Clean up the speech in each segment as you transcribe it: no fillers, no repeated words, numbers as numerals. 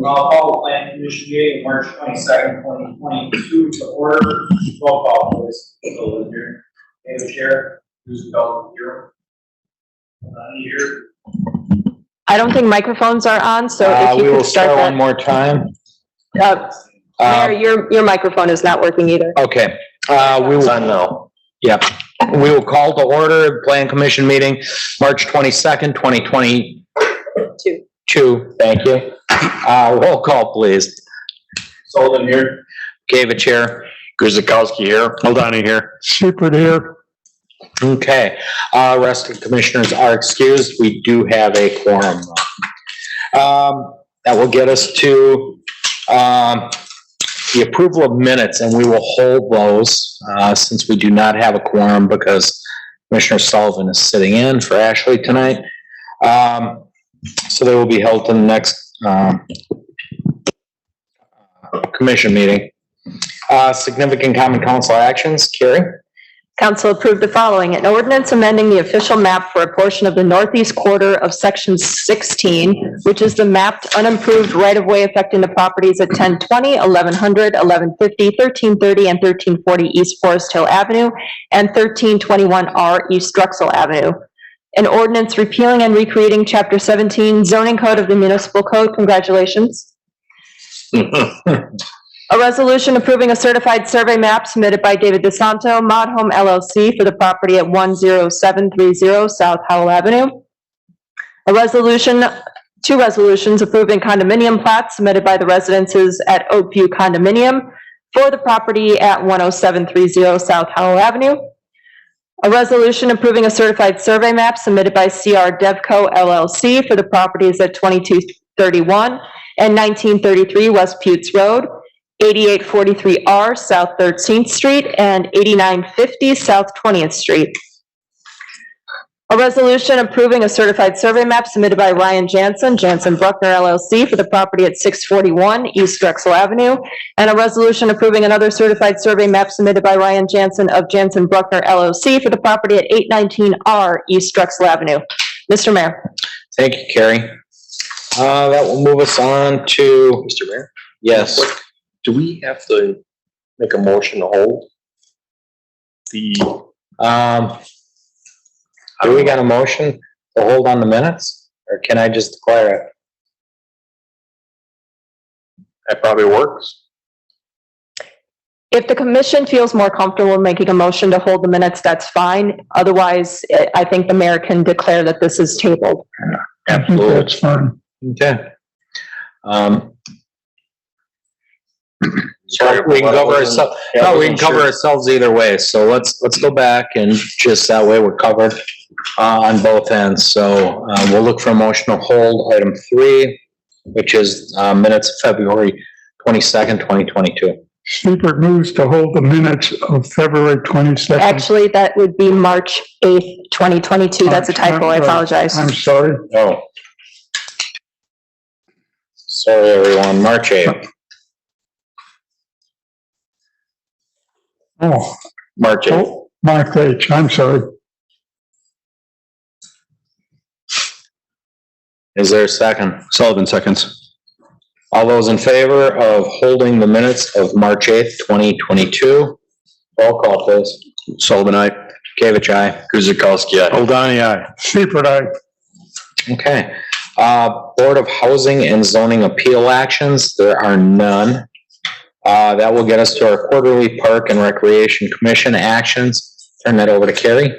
I'll call the Plan Commission meeting March 22nd, 2022 to order. Roll call, please. David Chair, who's here? Here. I don't think microphones are on, so if you we will could start one more time. Mayor, your microphone is not working either. Okay. We will now. Yep. We will call to order Plan Commission meeting March 22nd, 2022. Thank you. Roll call, please. Sullivan here. David Chair. Guzikowski here. O'Donnell here. Shepherd here. Okay. Rest of the commissioners are excused. We do have a quorum. That will get us to the approval of minutes, and we will hold those since we do not have a quorum because Commissioner Sullivan is sitting in for Ashley tonight. So they will be held in the next commission meeting. Significant common council actions. Carrie? Council approved the following: an ordinance amending the official map for a portion of the northeast quarter of section 16, which is the mapped unimproved right-of-way affecting the properties at 1020, 1100, 1150, 1330, and 1340 East Forest Hill Avenue and 1321R East Drexel Avenue. An ordinance repealing and recreating Chapter 17 zoning code of the municipal code. Congratulations. A resolution approving a certified survey map submitted by David DeSanto, Mod Home LLC for the property at 10730 South Howell Avenue. Two resolutions approving condominium plats submitted by the residences at Oakview Condominium for the property at 10730 South Howell Avenue. A resolution approving a certified survey map submitted by CR Devco LLC for the properties at 2231 and 1933 West Putes Road, 8843R South 13th Street, and 8950 South 20th Street. A resolution approving a certified survey map submitted by Ryan Jansen, Jansen Bruckner LLC for the property at 641 East Drexel Avenue, and a resolution approving another certified survey map submitted by Ryan Jansen of Jansen Bruckner LLC for the property at 819R East Drexel Avenue. Mr. Mayor. Thank you, Carrie. That will move us on to Mr. Mayor? yes. Do we have to make a motion to hold the? Do we got a motion to hold on the minutes, or can I just declare it? That probably works. If the commission feels more comfortable making a motion to hold the minutes, that's fine. Otherwise, I think the mayor can declare that this is tabled. Absolutely. That's fine. Okay. So we can cover ourselves. No, we can cover ourselves either way. So let's go back and just that way we're covered on both ends. So we'll look for a motion to hold item 3, which is minutes of February 22nd, 2022. Shepherd moves to hold the minutes of February 22nd. Actually, that would be March 8th, 2022. That's a typo. I apologize. I'm sorry. Oh. Sorry, everyone. March 8th. Oh, March 8th. oh, Mark H. I'm sorry. Is there a second? Sullivan seconds. All those in favor of holding the minutes of March 8th, 2022? Roll call, please. Sullivan, aye. Kavich, aye. Guzikowski, aye. O'Donnell, aye. Shepherd, aye. Okay. Board of Housing and Zoning Appeal Actions, there are none. That will get us to our quarterly Park and Recreation Commission actions. Turn that over to Carrie.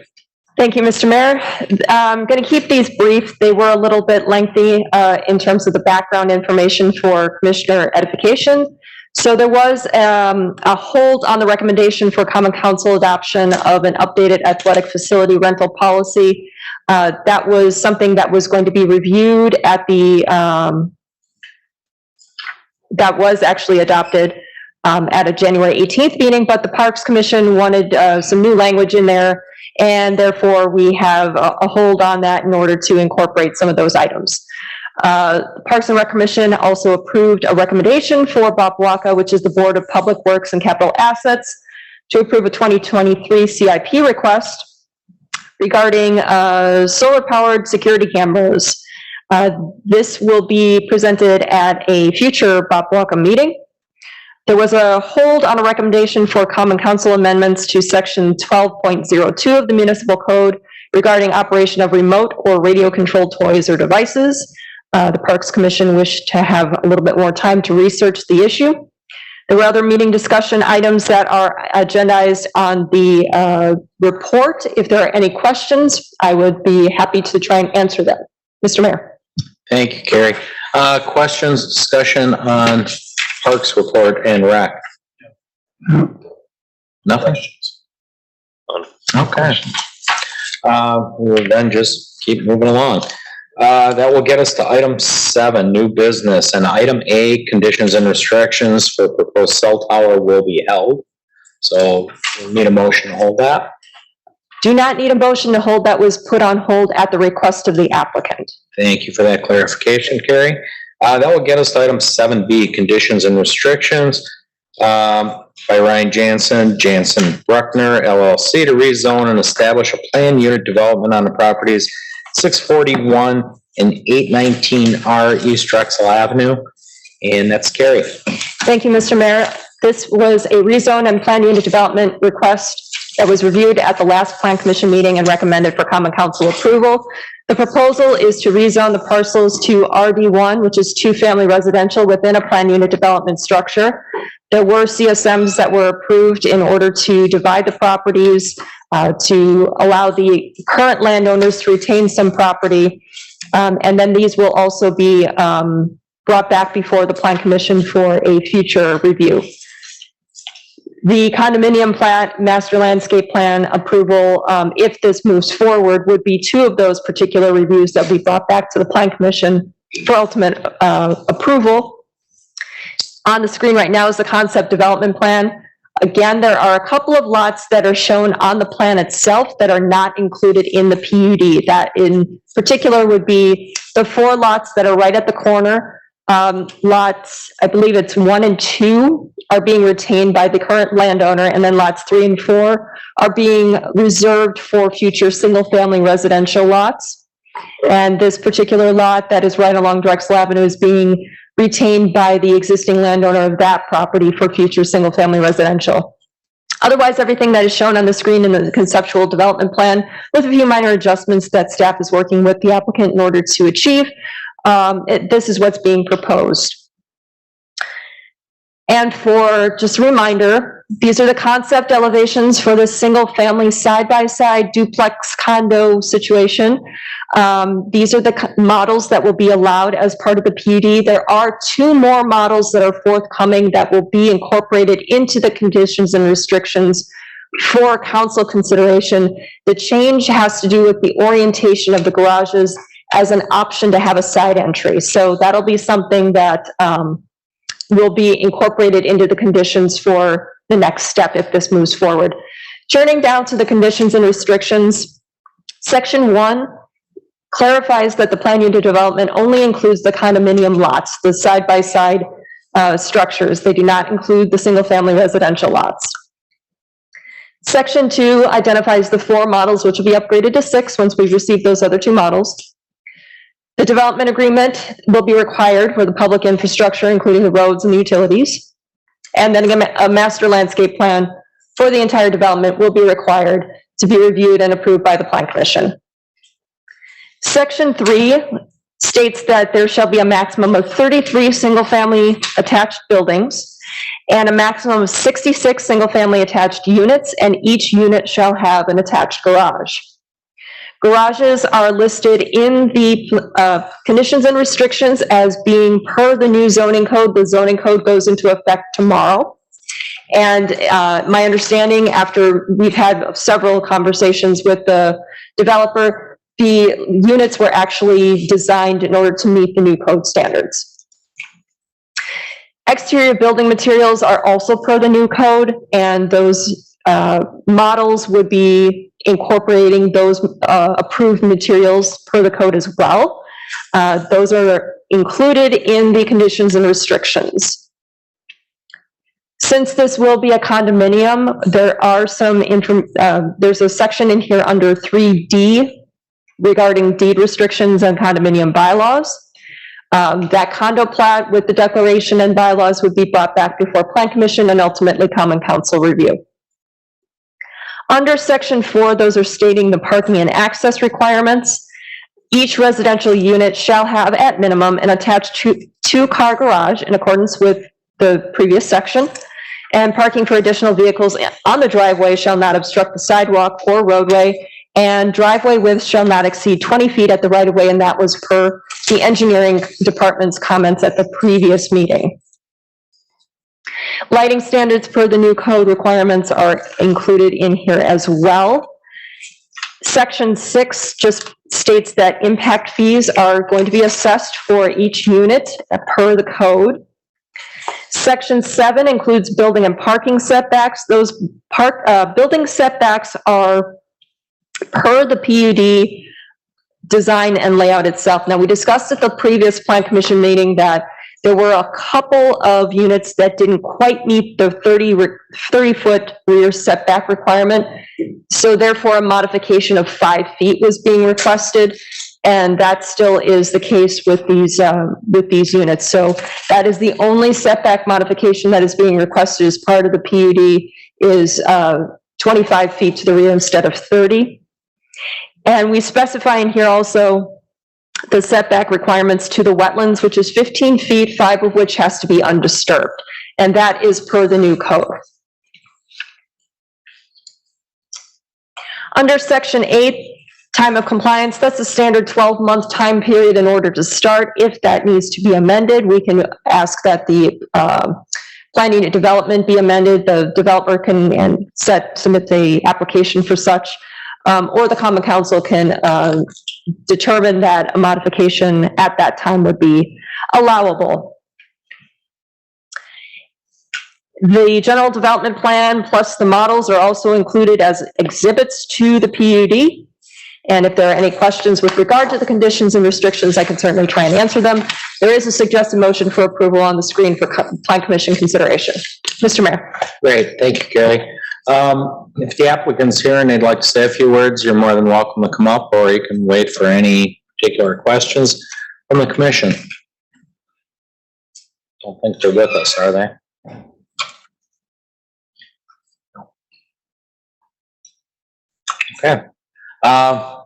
Thank you, Mr. Mayor. I'm going to keep these brief. They were a little bit lengthy in terms of the background information for commissioner edification. So there was a hold on the recommendation for Common Council adoption of an updated athletic facility rental policy. That was something that was going to be reviewed at the, that was actually adopted at a January 18th meeting, but the Parks Commission wanted some new language in there, and therefore we have a hold on that in order to incorporate some of those items. Parks and Rec Commission also approved a recommendation for Bob Waka, which is the Board of Public Works and Capital Assets, to approve a 2023 CIP request regarding solar-powered security cameras This will be presented at a future Bob Welcome meeting. There was a hold on a recommendation for Common Council amendments to Section 12.02 of the Municipal Code regarding operation of remote or radio-controlled toys or devices. The Parks Commission wished to have a little bit more time to research the issue. There were other meeting discussion items that are agendized on the report. If there are any questions, I would be happy to try and answer them. Mr. Mayor. Thank you, Carrie. Questions, discussion on Parks report and rec? Nothing? Okay. We'll then just keep moving along. That will get us to item 7, new business, and item A, conditions and restrictions for proposed cell tower will be held. So we need a motion to hold that. Do not need a motion to hold. That was put on hold at the request of the applicant. Thank you for that clarification, Carrie. That will get us to item 7B, conditions and restrictions, by Ryan Jansen Bruckner LLC to rezone and establish a planned unit development on the properties 641 and 819R East Drexel Avenue. And that's Carrie. Thank you, Mr. Mayor. This was a rezone and planned unit development request that was reviewed at the last Plan Commission meeting and recommended for Common Council approval. The proposal is to rezone the parcels to RD1, which is 2-family residential within a planned unit development structure. There were CSMs that were approved in order to divide the properties, to allow the current landowners to retain some property. And then these will also be brought back before the Plan Commission for a future review. The condominium plan, master landscape plan approval, if this moves forward, would be 2 of those particular reviews that will be brought back to the Plan Commission for ultimate approval. On the screen right now is the concept development plan. Again, there are a couple of lots that are shown on the plan itself that are not included in the PUD. That in particular would be the 4 lots that are right at the corner. Lots, I believe it's 1 and 2 are being retained by the current landowner, and then lots 3 and 4 are being reserved for future single-family residential lots. And this particular lot that is right along Drexel Avenue is being retained by the existing landowner of that property for future single-family residential. Otherwise, everything that is shown on the screen in the conceptual development plan, with a few minor adjustments that staff is working with the applicant in order to achieve, this is what's being proposed. And for just a reminder, these are the concept elevations for the single-family side-by-side duplex condo situation. These are the models that will be allowed as part of the PUD. There are 2 more models that are forthcoming that will be incorporated into the conditions and restrictions for council consideration. The change has to do with the orientation of the garages as an option to have a side entry. So that'll be something that will be incorporated into the conditions for the next step if this moves forward. Turning down to the conditions and restrictions, Section 1 clarifies that the planned unit development only includes the condominium lots, the side-by-side structures. They do not include the single-family residential lots. Section 2 identifies the 4 models, which will be upgraded to 6 once we've received those other 2 models. The development agreement will be required for the public infrastructure, including the roads and the utilities. And then a master landscape plan for the entire development will be required to be reviewed and approved by the Plan Commission. Section 3 states that there shall be a maximum of 33 single-family attached buildings and a maximum of 66 single-family attached units, and each unit shall have an attached garage. Garages are listed in the conditions and restrictions as being per the new zoning code. The zoning code goes into effect tomorrow. And my understanding, after we've had several conversations with the developer, the units were actually designed in order to meet the new code standards. Exterior building materials are also per the new code, and those models would be incorporating those approved materials per the code as well. Those are included in the conditions and restrictions. Since this will be a condominium, there are some there's a section in here under 3D regarding deed restrictions and condominium bylaws. That condo plat with the declaration and bylaws would be brought back before Plan Commission and ultimately Common Council review. Under Section 4, those are stating the parking and access requirements. Each residential unit shall have, at minimum, an attached two-car garage in accordance with the previous section, and parking for additional vehicles on the driveway shall not obstruct the sidewalk or roadway, and driveway width shall not exceed 20 feet at the right-of-way, and that was per the engineering department's comments at the previous meeting. Lighting standards per the new code requirements are included in here as well. Section 6 just states that impact fees are going to be assessed for each unit per the code. Section 7 includes building and parking setbacks. Those building setbacks are per the PUD design and layout itself. Now, we discussed at the previous Plan Commission meeting that there were a couple of units that didn't quite meet the 30-foot rear setback requirement. So therefore, a modification of 5 feet was being requested. And that still is the case with these units. So that is the only setback modification that is being requested as part of the PUD is 25 feet to the rear instead of 30. And we specify in here also the setback requirements to the wetlands, which is 15 feet, 5 of which has to be undisturbed. And that is per the new code. Under Section 8, time of compliance, that's a standard 12-month time period in order to start. If that needs to be amended, we can ask that the plan unit development be amended. The developer can submit the application for such, or the Common Council can determine that a modification at that time would be allowable. The general development plan plus the models are also included as exhibits to the PUD. And if there are any questions with regard to the conditions and restrictions, I can certainly try and answer them. There is a suggested motion for approval on the screen for Plan Commission consideration. Mr. Mayor. Great, thank you, Carrie. If the applicant's here and they'd like to say a few words, you're more than welcome to come up, or you can wait for any particular questions from the commission. Don't think they're with us, are they? Okay. The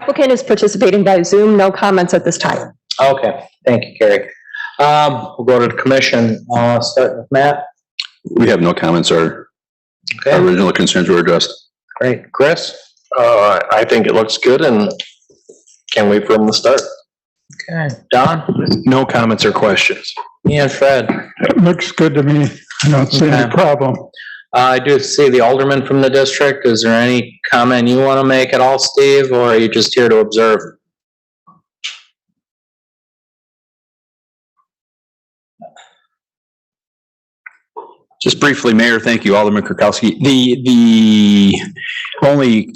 applicant is participating by Zoom. No comments at this time. Okay, thank you, Carrie. We'll go to the commission, starting with Matt. We have no comments. Our Okay, original concerns were addressed. great. Chris? I think it looks good and can't wait for them to start. Okay. Don? No comments or questions. Me and Fred. It looks good to me. I don't see any Okay. problem. I do see the alderman from the district. Is there any comment you want to make at all, Steve, or are you just here to observe? Just briefly, Mayor, thank you, Alderman Kirkowski. The only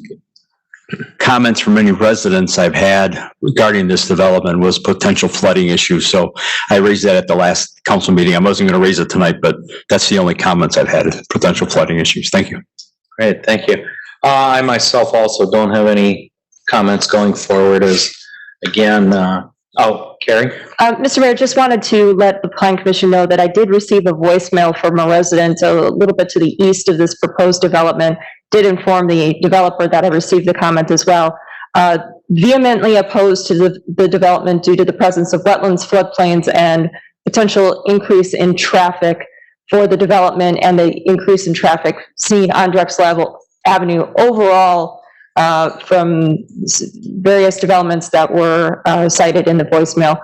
comments from any residents I've had regarding this development was potential flooding issues. So I raised that at the last council meeting. I wasn't going to raise it tonight, but that's the only comments I've had, potential flooding issues. Thank you. Great, thank you. I myself also don't have any comments going forward as, again, Carrie? Mr. Mayor, just wanted to let the Plan Commission know that I did receive a voicemail from a resident a little bit to the east of this proposed development. Did inform the developer that I received the comment as well. Vehemently opposed to the development due to the presence of wetlands, floodplains, and potential increase in traffic for the development and the increase in traffic seen on Drexel Avenue overall from various developments that were cited in the voicemail.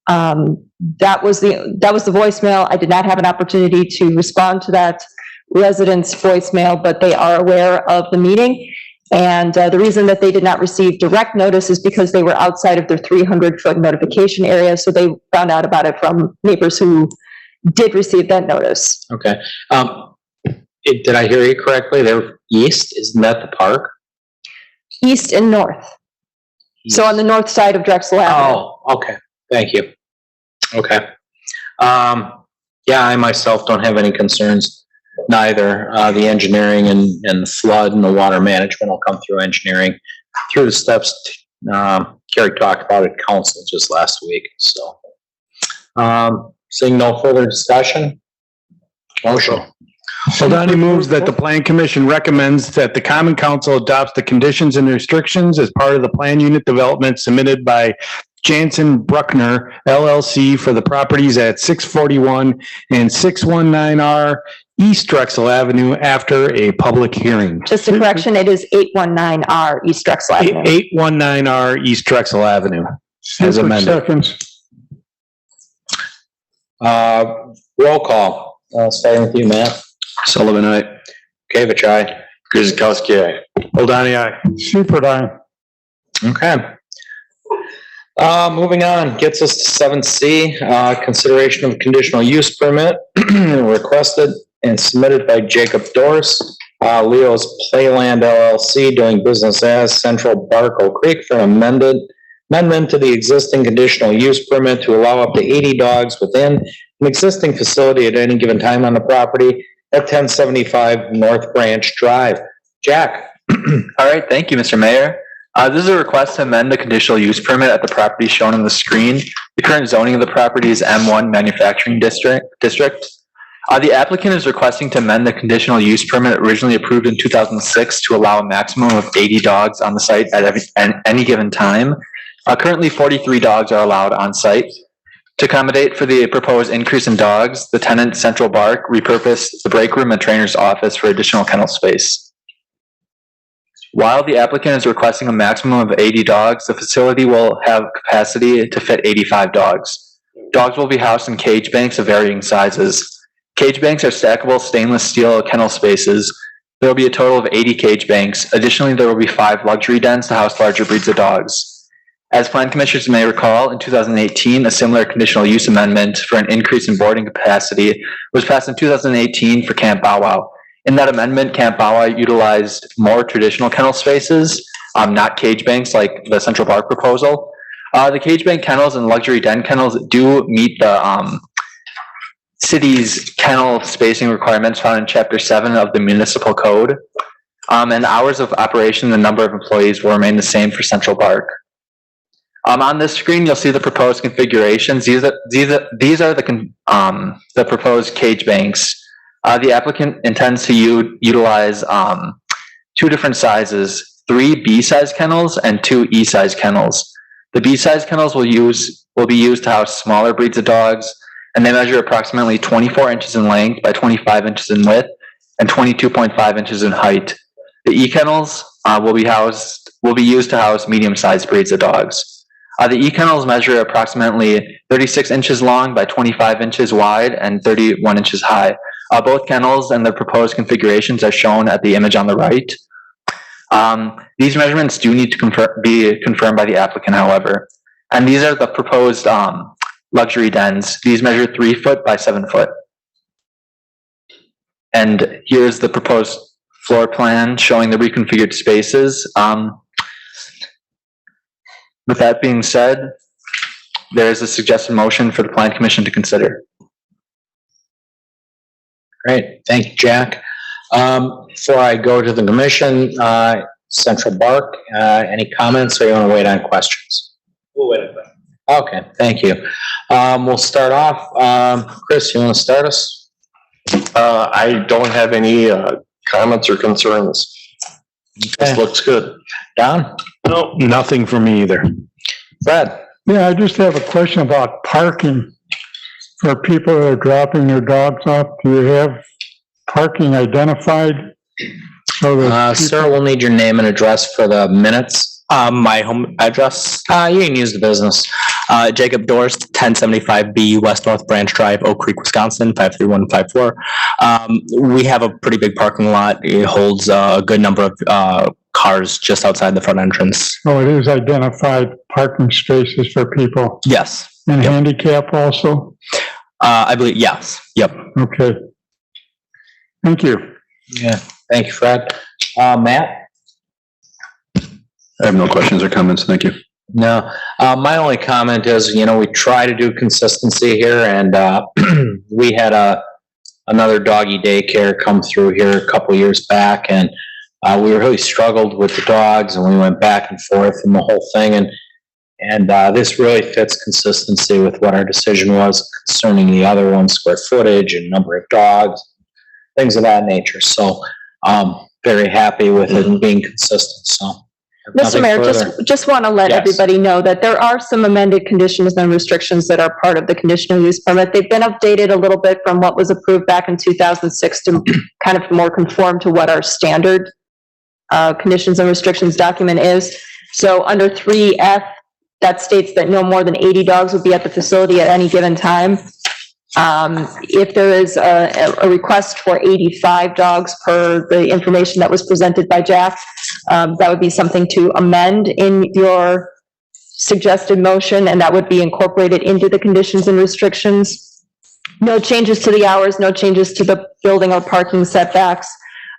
That was the voicemail. I did not have an opportunity to respond to that residents' voicemail, but they are aware of the meeting. And the reason that they did not receive direct notice is because they were outside of their 300-foot notification area. So they found out about it from neighbors who did receive that notice. Okay. Did I hear you correctly? They're east, isn't that the park? East and north. East. So on the north side of Drexel Avenue. Oh, okay. Thank you. Okay. Yeah, I myself don't have any concerns neither. The engineering and the flood and the water management will come through engineering through the steps Kerry talked about at council just last week, so. Seeing no further discussion, motion. Soldani moves that the Plan Commission recommends that the Common Council adopts the conditions and restrictions as part of the plan unit development submitted by Jansen Bruckner LLC for the properties at 641 and 619R East Drexel Avenue after a public hearing. Just a correction, it is 819R East Drexel Avenue. 819R East Drexel Avenue as Separate amended. seconds. Roll call, starting with you, Matt. Sullivan, aye. Kavich, aye. Guzekowski, aye. Soldani, aye. Super aye. Okay. Moving on, gets us to 7C, consideration of conditional use permit requested and submitted by Jacob Dorse, Leo's Playland LLC, doing business as Central Barco Creek for an amendment to the existing conditional use permit to allow up to 80 dogs within an existing facility at any given time on the property at 1075 North Branch Drive. Jack? All right, thank you, Mr. Mayor. This is a request to amend the conditional use permit at the property shown on the screen. The current zoning of the property is M1 Manufacturing District. The applicant is requesting to amend the conditional use permit originally approved in 2006 to allow a maximum of 80 dogs on the site at any given time. Currently, 43 dogs are allowed on site. To accommodate for the proposed increase in dogs, the tenant Central Bark repurposed the break room and trainer's office for additional kennel space. While the applicant is requesting a maximum of 80 dogs, the facility will have capacity to fit 85 dogs. Dogs will be housed in cage banks of varying sizes. Cage banks are stackable stainless steel kennel spaces. There will be a total of 80 cage banks. Additionally, there will be 5 luxury dens to house larger breeds of dogs. As plan commissioners may recall, in 2018, a similar conditional use amendment for an increase in boarding capacity was passed in 2018 for Camp Bow Wow. In that amendment, Camp Bow Wow utilized more traditional kennel spaces, not cage banks like the Central Park proposal. The cage bank kennels and luxury den kennels do meet the city's kennel spacing requirements found in Chapter 7 of the Municipal Code. And hours of operation, the number of employees will remain the same for Central Park. On this screen, you'll see the proposed configurations. These are the proposed cage banks. The applicant intends to utilize 2 different sizes, 3 B-size kennels and 2 E-size kennels. The B-size kennels will be used to house smaller breeds of dogs, and they measure approximately 24 inches in length by 25 inches in width and 22.5 inches in height. The E-kennels will be used to house medium-sized breeds of dogs. The E-kennels measure approximately 36 inches long by 25 inches wide and 31 inches high. Both kennels and the proposed configurations are shown at the image on the right. These measurements do need to be confirmed by the applicant, however. And these are the proposed luxury dens. These measure 3 foot by 7 foot. And here's the proposed floor plan showing the reconfigured spaces. With that being said, there is a suggested motion for the Plan Commission to consider. Great, thank you, Jack. Before I go to the commission, Central Bark, any comments or you want to wait on questions? We'll wait a minute. Okay, thank you. We'll start off. Chris, you want to start us? I don't have any comments or concerns. This looks good. Don? No, nothing for me either. Fred? Yeah, I just have a question about parking for people that are dropping their dogs off. Do you have parking identified? So that Sir, we'll need your name and address for the minutes. My home address, You can use the business. Jacob Dorst, 1075B West North Branch Drive, Oak Creek, Wisconsin, 53154. We have a pretty big parking lot. It holds a good number of cars just outside the front entrance. Oh, it is identified parking spaces for people Yes. and Yep. handicap also? I believe, yes. Yep. Okay. Thank you. Yeah, thank you, Fred. Matt? I have no questions or comments, thank you. No, my only comment is, we try to do consistency here and we had a another doggy daycare come through here a couple years back, and we really struggled with the dogs, and we went back and forth and the whole thing, and this really fits consistency with what our decision was concerning the other one, square footage and number of dogs, things of that nature. So, very happy with it being consistent, so. Mr. Mayor, just want to let Yes. everybody know that there are some amended conditions and restrictions that are part of the conditional use permit. They've been updated a little bit from what was approved back in 2006 to kind of more conform to what our standard conditions and restrictions document is. So under 3F, that states that no more than 80 dogs will be at the facility at any given time. If there is a request for 85 dogs per the information that was presented by Jack, that would be something to amend in your suggested motion, and that would be incorporated into the conditions and restrictions. No changes to the hours, no changes to the building or parking setbacks.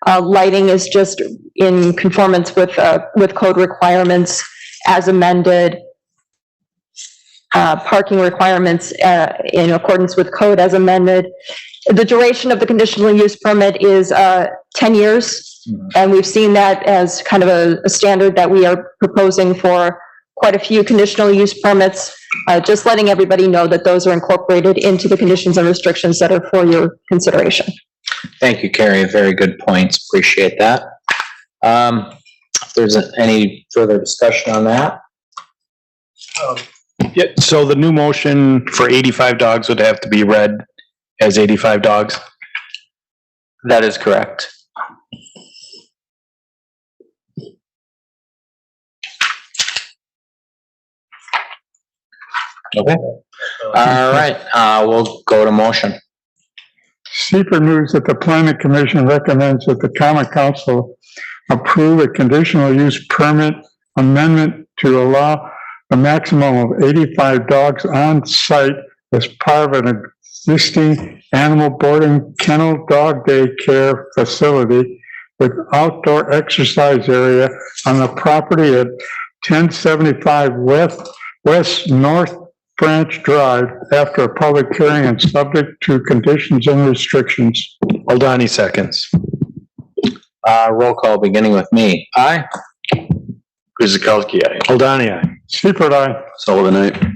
Lighting is just in conformance with code requirements as amended. Parking requirements in accordance with code as amended. The duration of the conditional use permit is 10 years. And we've seen that as kind of a standard that we are proposing for quite a few conditional use permits. Just letting everybody know that those are incorporated into the conditions and restrictions that are for your consideration. Thank you, Carrie. Very good points. Appreciate that. If there's any further discussion on that. Yeah, so the new motion for 85 dogs would have to be read as 85 dogs? That is correct. Okay. All right, we'll go to motion. Seeker moves that the planning commission recommends that the common council approve a conditional use permit amendment to allow a maximum of 85 dogs on site as part of an existing animal boarding kennel dog daycare facility with outdoor exercise area on the property at 1075 West North Branch Drive after a public hearing and subject to conditions and restrictions. Aldani seconds. Roll call beginning with me. Aye. Guzekowski, aye. Aldani, aye. Seifert, aye. Sullivan, aye.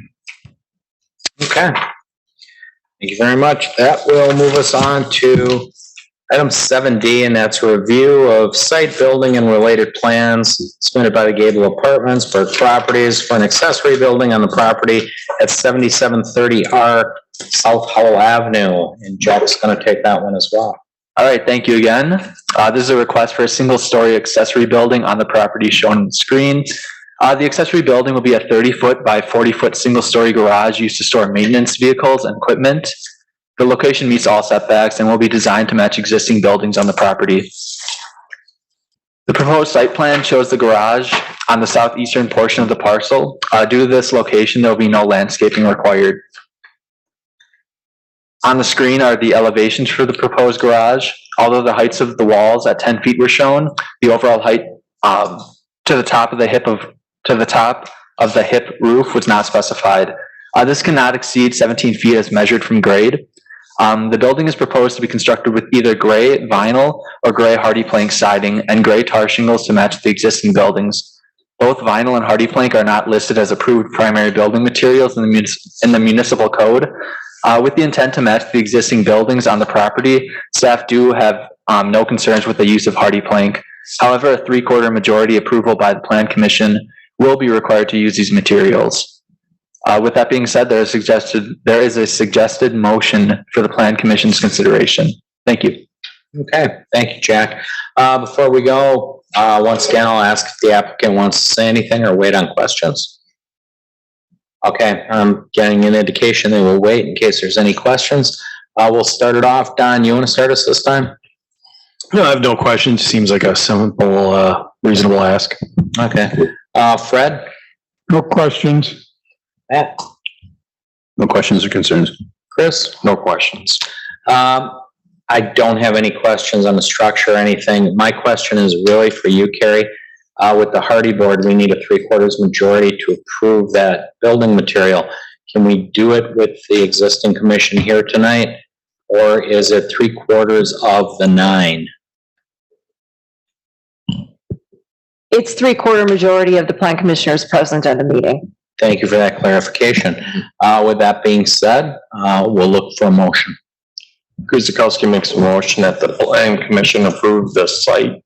Okay. Thank you very much. That will move us on to item 7D, and that's a review of site building and related plans submitted by the Gable Apartments for properties for an accessory building on the property at 7730R South Howell Avenue. And Jack's going to take that one as well. All right, thank you again. This is a request for a single-story accessory building on the property shown on the screen. The accessory building will be a 30-foot by 40-foot single-story garage used to store maintenance vehicles and equipment. The location meets all setbacks and will be designed to match existing buildings on the property. The proposed site plan shows the garage on the southeastern portion of the parcel. Due to this location, there will be no landscaping required. On the screen are the elevations for the proposed garage. Although the heights of the walls at 10 feet were shown, the overall height to the top of the hip roof was not specified. This cannot exceed 17 feet as measured from grade. The building is proposed to be constructed with either gray vinyl or gray hardy plank siding and gray tar shingles to match the existing buildings. Both vinyl and hardy plank are not listed as approved primary building materials in the municipal code. With the intent to match the existing buildings on the property, staff do have no concerns with the use of hardy plank. However, a 3/4 majority approval by the Plan Commission will be required to use these materials. With that being said, there is a suggested motion for the Plan Commission's consideration. Thank you. Okay, thank you, Jack. Before we go, once again, I'll ask if the applicant wants to say anything or wait on questions. Okay, I'm getting an indication they will wait in case there's any questions. We'll start it off. Don, you want to start us this time? No, I have no questions. Seems like a simple, reasonable ask. Okay. Fred? No questions. Matt? No questions or concerns? Chris? No questions. I don't have any questions on the structure or anything. My question is really for you, Carrie. With the Hardy Board, we need a 3/4 majority to approve that building material. Can we do it with the existing commission here tonight? or is it 3/4 of the 9? It's 3/4 majority of the plan commissioners present at the meeting. Thank you for that clarification. With that being said, we'll look for a motion. Guzekowski makes a motion that the plan commission approve the site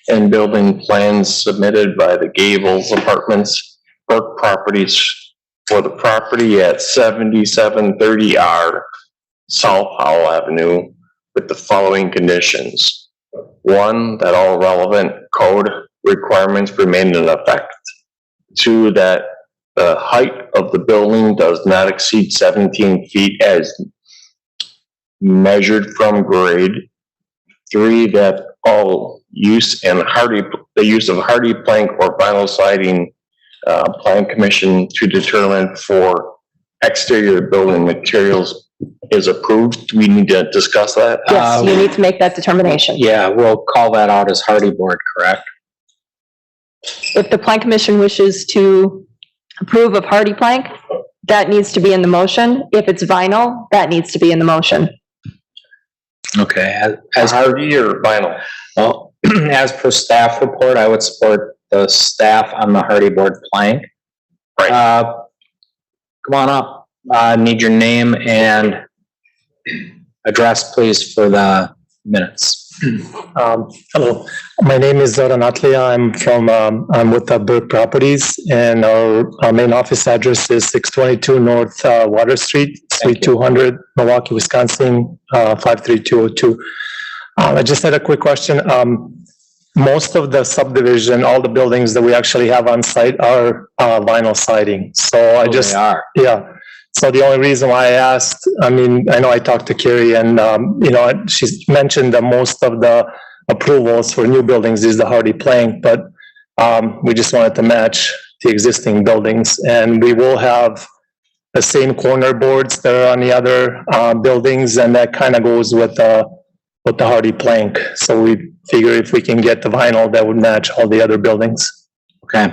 and building plans submitted by the Gables Apartments Burke Properties for the property at 7730R South Howell Avenue with the following conditions. 1, that all relevant code requirements remain in effect. 2, that the height of the building does not exceed 17 feet as measured from grade. 3, that all use of hardy plank or vinyl siding, plan commission to determine for exterior building materials is approved. Do we need to discuss that? Yes, you need to make that determination. Yeah, we'll call that out as hardy board, correct? If the plan commission wishes to approve of hardy plank, that needs to be in the motion. If it's vinyl, that needs to be in the motion. Okay, as Hardy or vinyl? well, as per staff report, I would support the staff on the hardy board plank. Right. Come on up. Need your name and address, please, for the minutes. Hello, my name is Zoran Atlia. I'm with the Burke Properties, and our main office address is 622 North Water Street, Suite 200, Milwaukee, Wisconsin, 53202. I just had a quick question. Most of the subdivision, all the buildings that we actually have on site are vinyl siding. So I just, They are. yeah. So the only reason why I asked, I mean, I know I talked to Carrie and, she's mentioned that most of the approvals for new buildings is the hardy plank, but we just wanted to match the existing buildings. And we will have the same corner boards that are on the other buildings, and that kind of goes with the hardy plank. So we figure if we can get the vinyl, that would match all the other buildings. Okay.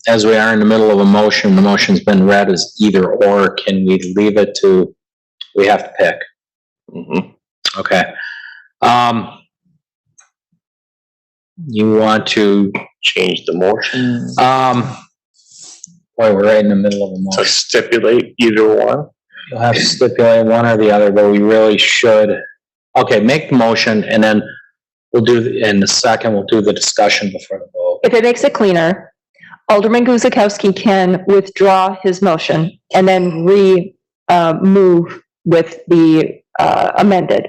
As we are in the middle of a motion, the motion's been read as either or. Can we leave it to, we have to pick? Okay. You want to Change the motion boy, we're right in the middle of a to motion. stipulate either one? You'll have to stipulate one or the other, but we really should. Okay, make the motion and then we'll do, in the second, we'll do the discussion before the vote. If it makes it cleaner, Alderman Guzekowski can withdraw his motion and then move with the amended.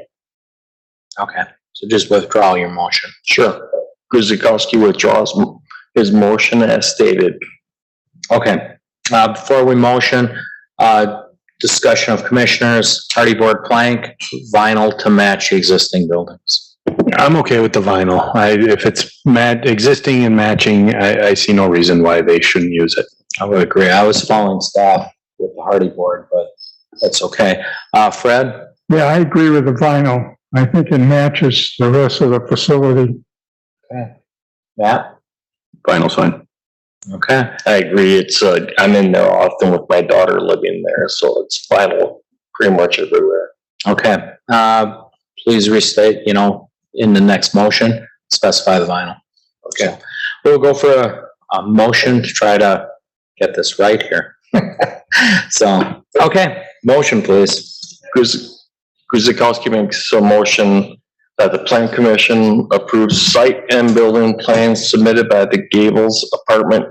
Okay, so just withdraw your motion. Sure. Guzekowski withdraws his motion as stated. Okay, before we motion, discussion of commissioners, hardy board plank, vinyl to match the existing buildings. I'm okay with the vinyl. If it's existing and matching, I see no reason why they shouldn't use it. I would agree. I was following staff with the hardy board, but that's okay. Fred? Yeah, I agree with the vinyl. I think it matches the rest of the facility. Okay. Matt? Vinyl's fine. Okay. I agree. It's, I'm in there often with my daughter living there, so it's vinyl pretty much everywhere. Okay. Please restate, in the next motion, specify the vinyl. Okay. We'll go for a motion to try to get this right here. So, okay, motion, please. Guzekowski makes a motion that the plan commission approves site and building plans submitted by the Gables Apartment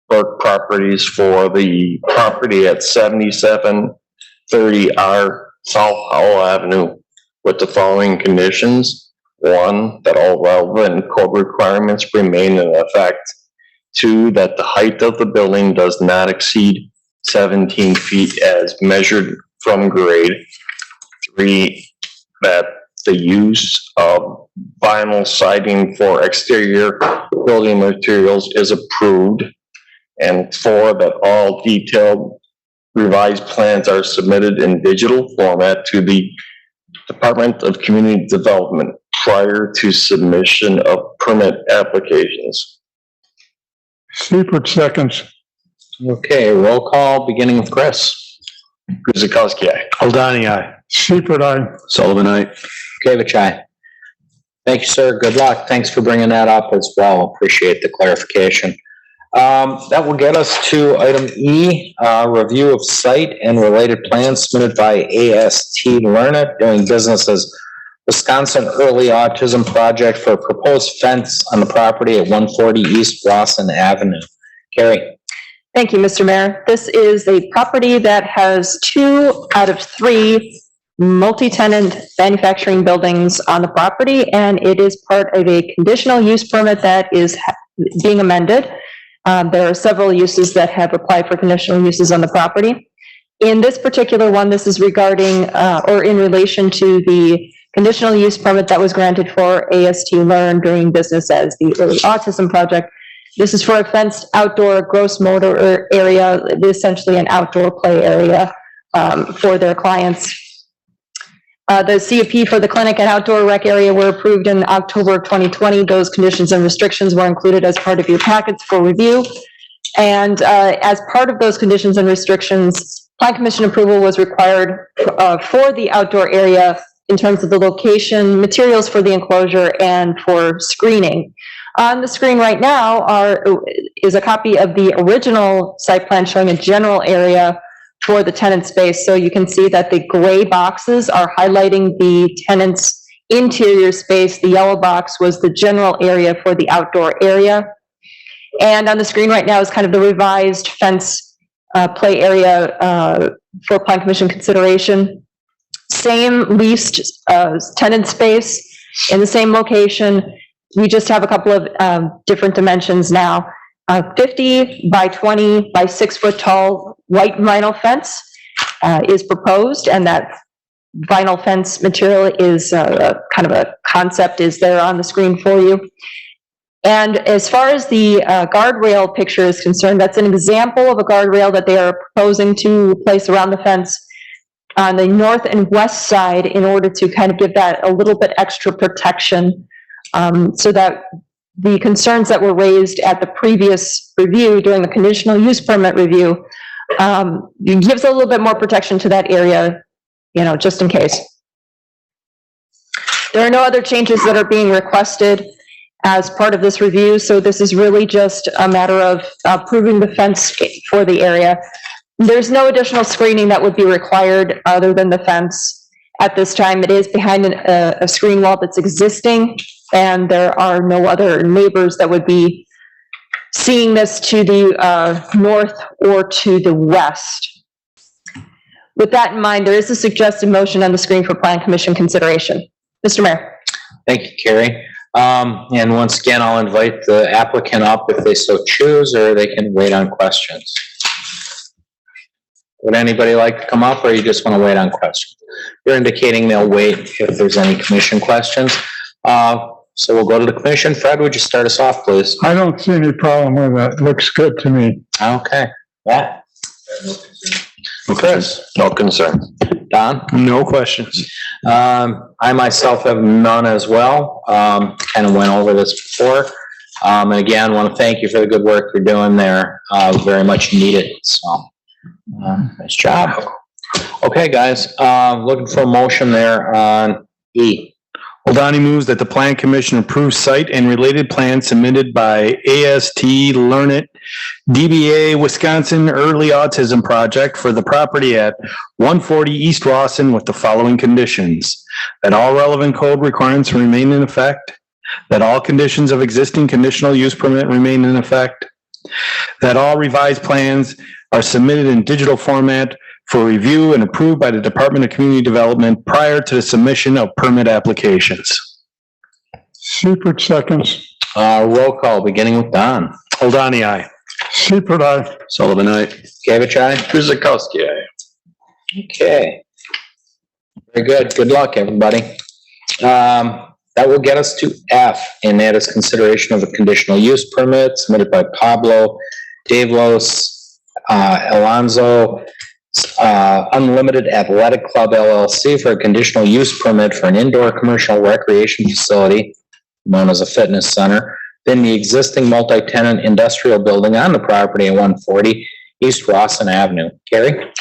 Burke Properties for the property at 7730R South Howell Avenue with the following conditions. 1, that all relevant code requirements remain in effect. 2, that the height of the building does not exceed 17 feet as measured from grade. 3, that the use of vinyl siding for exterior building materials is approved. And 4, that all detailed revised plans are submitted in digital format to the Department of Community Development prior to submission of permit applications. Seifert seconds. Okay, roll call, beginning with Chris. Guzekowski, aye. Hold aye. Seifert, aye. Sullivan, aye. Gavich, aye. Thank you, sir. Good luck. Thanks for bringing that up as well. Appreciate the clarification. That will get us to item E, review of site and related plans submitted by AST Learn doing business as Wisconsin Early Autism Project for a proposed fence on the property at 140 East Rawson Avenue. Carrie. Thank you, Mr. Mayor. This is a property that has 2 out of 3 multi-tenant manufacturing buildings on the property, and it is part of a conditional use permit that is being amended. There are several uses that have applied for conditional uses on the property. In this particular one, this is regarding or in relation to the conditional use permit that was granted for AST Learn doing business as the Early Autism Project. This is for a fenced outdoor gross motor area, essentially an outdoor play area for their clients. The CUP for the clinic and outdoor rec area were approved in October of 2020. Those conditions and restrictions were included as part of your packets for review. And as part of those conditions and restrictions, Plan Commission approval was required for the outdoor area in terms of the location, materials for the enclosure, and for screening. On the screen right now is a copy of the original site plan showing a general area for the tenant space. So you can see that the gray boxes are highlighting the tenant's interior space. The yellow box was the general area for the outdoor area. And on the screen right now is kind of the revised fence play area for Plan Commission consideration. Same leased tenant space in the same location. We just have a couple of different dimensions now. 50 by 20 by 6 foot tall white vinyl fence is proposed, and that vinyl fence material is kind of a concept is there on the screen for you. And as far as the guardrail picture is concerned, that's an example of a guardrail that they are proposing to place around the fence on the north and west side in order to kind of give that a little bit extra protection, so that the concerns that were raised at the previous review during the conditional use permit review gives a little bit more protection to that area, just in case. There are no other changes that are being requested as part of this review, so this is really just a matter of approving the fence for the area. There's no additional screening that would be required other than the fence at this time. It is behind a screen wall that's existing, and there are no other neighbors that would be seeing this to the north or to the west. With that in mind, there is a suggested motion on the screen for Plan Commission consideration. Mr. Mayor. Thank you, Carrie. And once again, I'll invite the applicant up if they so choose, or they can wait on questions. Would anybody like to come up, or you just want to wait on questions? You're indicating they'll wait if there's any commission questions. So we'll go to the commission. Fred, would you start us off, please? I don't see any problem with that. Looks good to me. Okay. Yeah. Chris? No concern. Don? No questions. I myself have none as well. Kind of went over this before. And again, want to thank you for the good work you're doing there. Very much needed. So, nice job. Okay, guys, looking for a motion there on E. Oldani moves that the Plan Commission approve site and related plans submitted by AST Learn DBA Wisconsin Early Autism Project for the property at 140 East Rawson with the following conditions: that all relevant code requirements remain in effect, that all conditions of existing conditional use permit remain in effect, that all revised plans are submitted in digital format for review and approved by the Department of Community Development prior to the submission of permit applications. Seifert seconds. Roll call, beginning with Don. Oldani, aye. Seifert, aye. Sullivan, aye. Gavich, aye. Guzekowski, aye. Okay. Very good. Good luck, everybody. That will get us to F, and that is consideration of a conditional use permit submitted by Pablo Davlos Alonso Unlimited Athletic Club LLC for a conditional use permit for an indoor commercial recreation facility known as a fitness center within the existing multi-tenant industrial building on the property at 140 East Rawson Avenue. Carrie?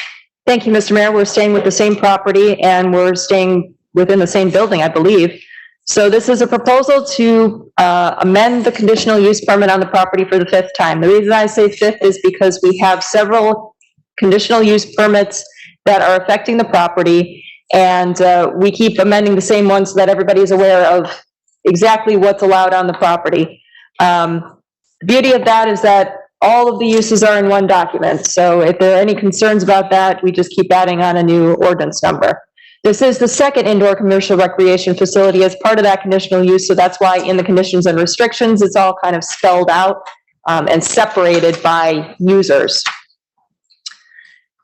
Thank you, Mr. Mayor. We're staying with the same property and we're staying within the same building, I believe. So this is a proposal to amend the conditional use permit on the property for the 5th time. The reason I say 5th is because we have several conditional use permits that are affecting the property, and we keep amending the same ones so that everybody is aware of exactly what's allowed on the property. The beauty of that is that all of the uses are in one document, so if there are any concerns about that, we just keep adding on a new ordinance number. This is the second indoor commercial recreation facility as part of that conditional use, so that's why in the conditions and restrictions, it's all kind of spelled out and separated by users.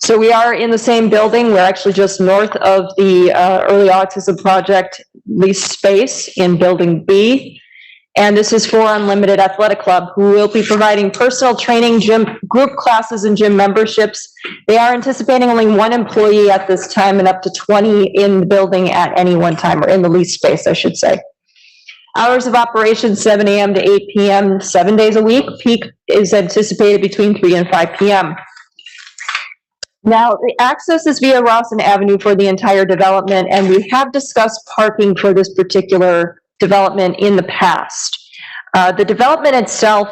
So we are in the same building. We're actually just north of the early autism project Lease Space in Building B. And this is for Unlimited Athletic Club, who will be providing personal training, gym, group classes, and gym memberships. They are anticipating only 1 employee at this time and up to 20 in the building at any one time, or in the lease space, I should say. Hours of operation, 7 a.m. to 8 p.m., 7 days a week. Peak is anticipated between 3 and 5 p.m. Now, the access is via Rawson Avenue for the entire development, and we have discussed parking for this particular development in the past. The development itself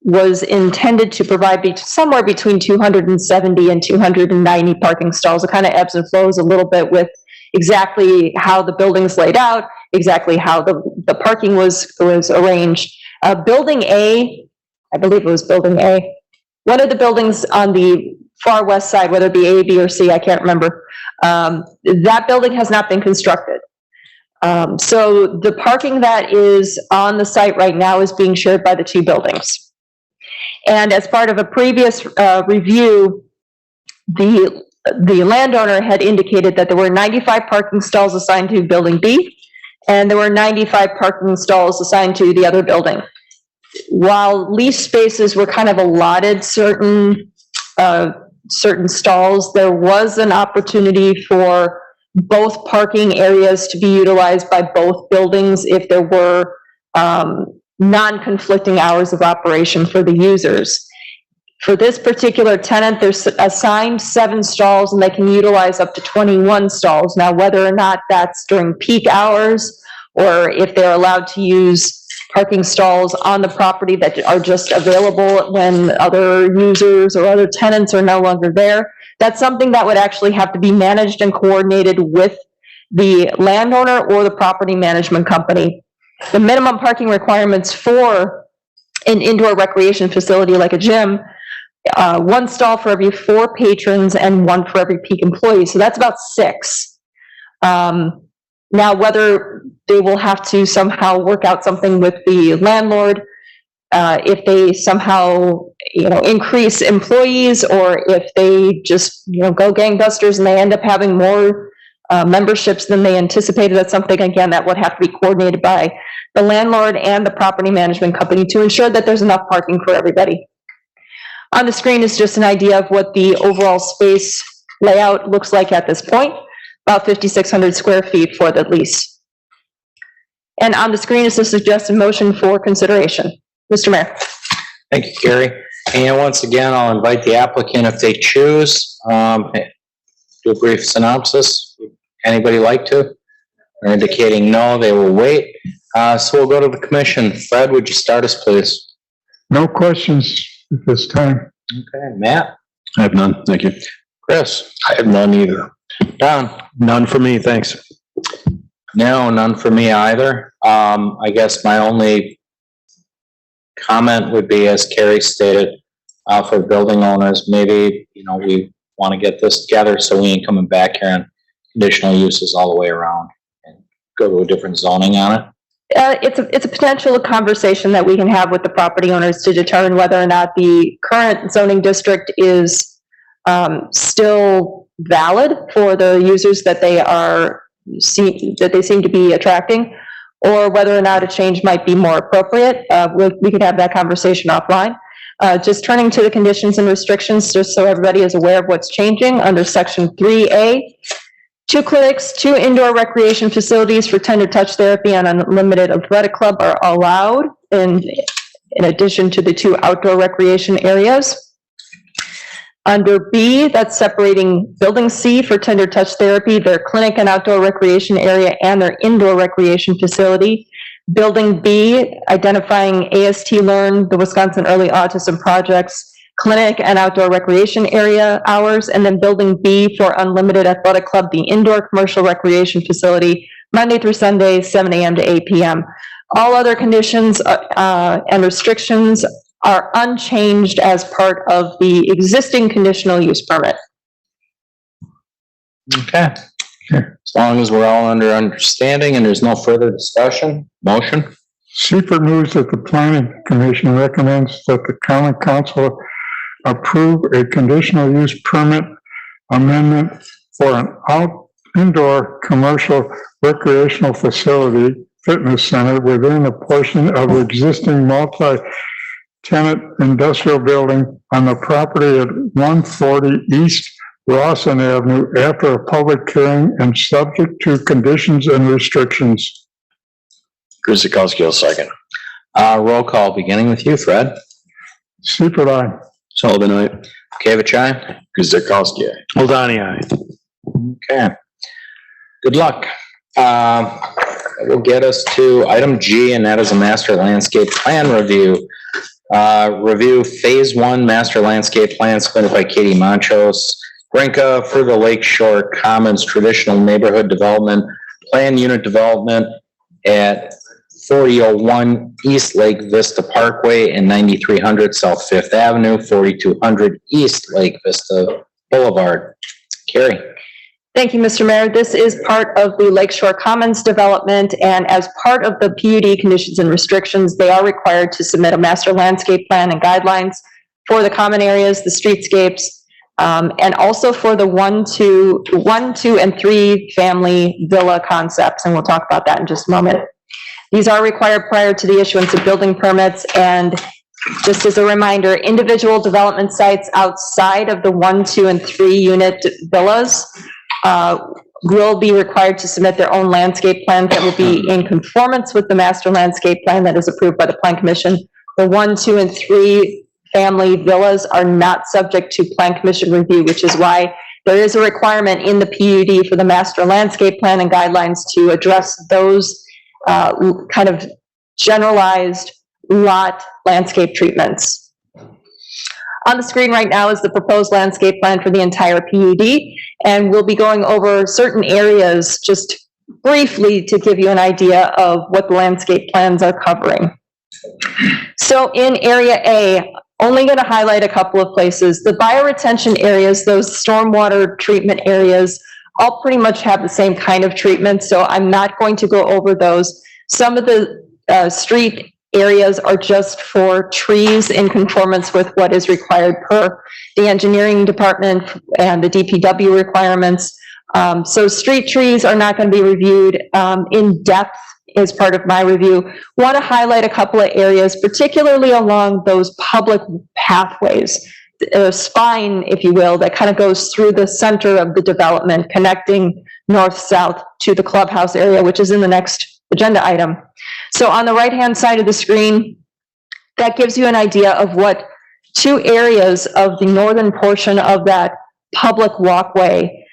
was intended to provide somewhere between 270 and 290 parking stalls. It kind of ebbs and flows a little bit with exactly how the building's laid out, exactly how the parking was arranged. Building A, I believe it was Building A, one of the buildings on the far west side, whether it be A, B, or C, I can't remember, that building has not been constructed. So the parking that is on the site right now is being shared by the 2 buildings. And as part of a previous review, the landowner had indicated that there were 95 parking stalls assigned to Building B, and there were 95 parking stalls assigned to the other building. While lease spaces were kind of allotted certain stalls, there was an opportunity for both parking areas to be utilized by both buildings if there were non-conflicting hours of operation for the users. For this particular tenant, there's assigned 7 stalls and they can utilize up to 21 stalls. Now, whether or not that's during peak hours or if they're allowed to use parking stalls on the property that are just available when other users or other tenants are no longer there, that's something that would actually have to be managed and coordinated with the landowner or the property management company. The minimum parking requirements for an indoor recreation facility like a gym, 1 stall for every 4 patrons and 1 for every peak employee. So that's about 6. Now, whether they will have to somehow work out something with the landlord, if they somehow, increase employees, or if they just, go gangbusters and they end up having more memberships than they anticipated, that's something, again, that would have to be coordinated by the landlord and the property management company to ensure that there's enough parking for everybody. On the screen is just an idea of what the overall space layout looks like at this point, about 5,600 square feet for the lease. And on the screen is the suggested motion for consideration. Mr. Mayor. Thank you, Carrie. And once again, I'll invite the applicant if they choose, do a brief synopsis. Would anybody like to? They're indicating no, they will wait. So we'll go to the commission. Fred, would you start us, please? No questions at this time. Okay, Matt? I have none, thank you. Chris? I have none either. Don? None for me, thanks. No, none for me either. I guess my only comment would be, as Carrie stated, for building owners, maybe, we want to get this together so we ain't coming back here on conditional uses all the way around and go to a different zoning on it. It's a potential conversation that we can have with the property owners to determine whether or not the current zoning district is still valid for the users that they seem to be attracting, or whether or not a change might be more appropriate. We could have that conversation offline. Just turning to the conditions and restrictions, just so everybody is aware of what's changing under section 3A. 2 clinics, 2 indoor recreation facilities for tender touch therapy and Unlimited Athletic Club are allowed in addition to the 2 outdoor recreation areas. Under B, that's separating Building C for Tender Touch Therapy, their clinic and outdoor recreation area, and their indoor recreation facility. Building B, identifying AST Learn, the Wisconsin Early Autism Project's clinic and outdoor recreation area hours, and then Building B for Unlimited Athletic Club, the indoor commercial recreation facility, Monday through Sunday, 7 a.m. to 8 p.m. All other conditions and restrictions are unchanged as part of the existing conditional use permit. Okay. As long as we're all under understanding and there's no further discussion, motion? Seifert moves that the planning commission recommends that the common council approve a conditional use permit amendment for an indoor commercial recreational facility fitness center within a portion of the existing multi-tenant industrial building on the property at 140 East Rawson Avenue after a public hearing and subject to conditions and restrictions. Guzekowski will second. Roll call, beginning with you, Fred. Seifert, aye. Sullivan, aye. Kavich, aye. Guzekowski. Ladani, aye. Okay. Good luck. Will get us to item G, and that is a master landscape plan review. Review phase 1 master landscape plan submitted by Katie Monchos Grinka for the Lakeshore Commons traditional neighborhood development plan unit development at 4001 East Lake Vista Parkway and 9300 South Fifth Avenue, 4200 East Lake Vista Boulevard. Carrie. Thank you, Mr. Mayor. This is part of the Lakeshore Commons development, and as part of the PUD conditions and restrictions, they are required to submit a master landscape plan and guidelines for the common areas, the streetscapes, and also for the 1, 2, and 3 family villa concepts, and we'll talk about that in just a moment. These are required prior to the issuance of building permits, and just as a reminder, individual development sites outside of the 1, 2, and 3 unit villas will be required to submit their own landscape plans that will be in conformance with the master landscape plan that is approved by the Plan Commission. The 1, 2, and 3 family villas are not subject to Plan Commission review, which is why there is a requirement in the PUD for the master landscape plan and guidelines to address those kind of generalized lot landscape treatments. On the screen right now is the proposed landscape plan for the entire PUD, and we'll be going over certain areas just briefly to give you an idea of what the landscape plans are covering. So in Area A, only going to highlight a couple of places. The bioretention areas, those stormwater treatment areas, all pretty much have the same kind of treatment, so I'm not going to go over those. Some of the street areas are just for trees in conformance with what is required per the engineering department and the DPW requirements. So street trees are not going to be reviewed in depth as part of my review. Want to highlight a couple of areas, particularly along those public pathways, spine, if you will, that kind of goes through the center of the development, connecting north-south to the clubhouse area, which is in the next agenda item. So on the right-hand side of the screen, that gives you an idea of what 2 areas of the northern portion of that public walkway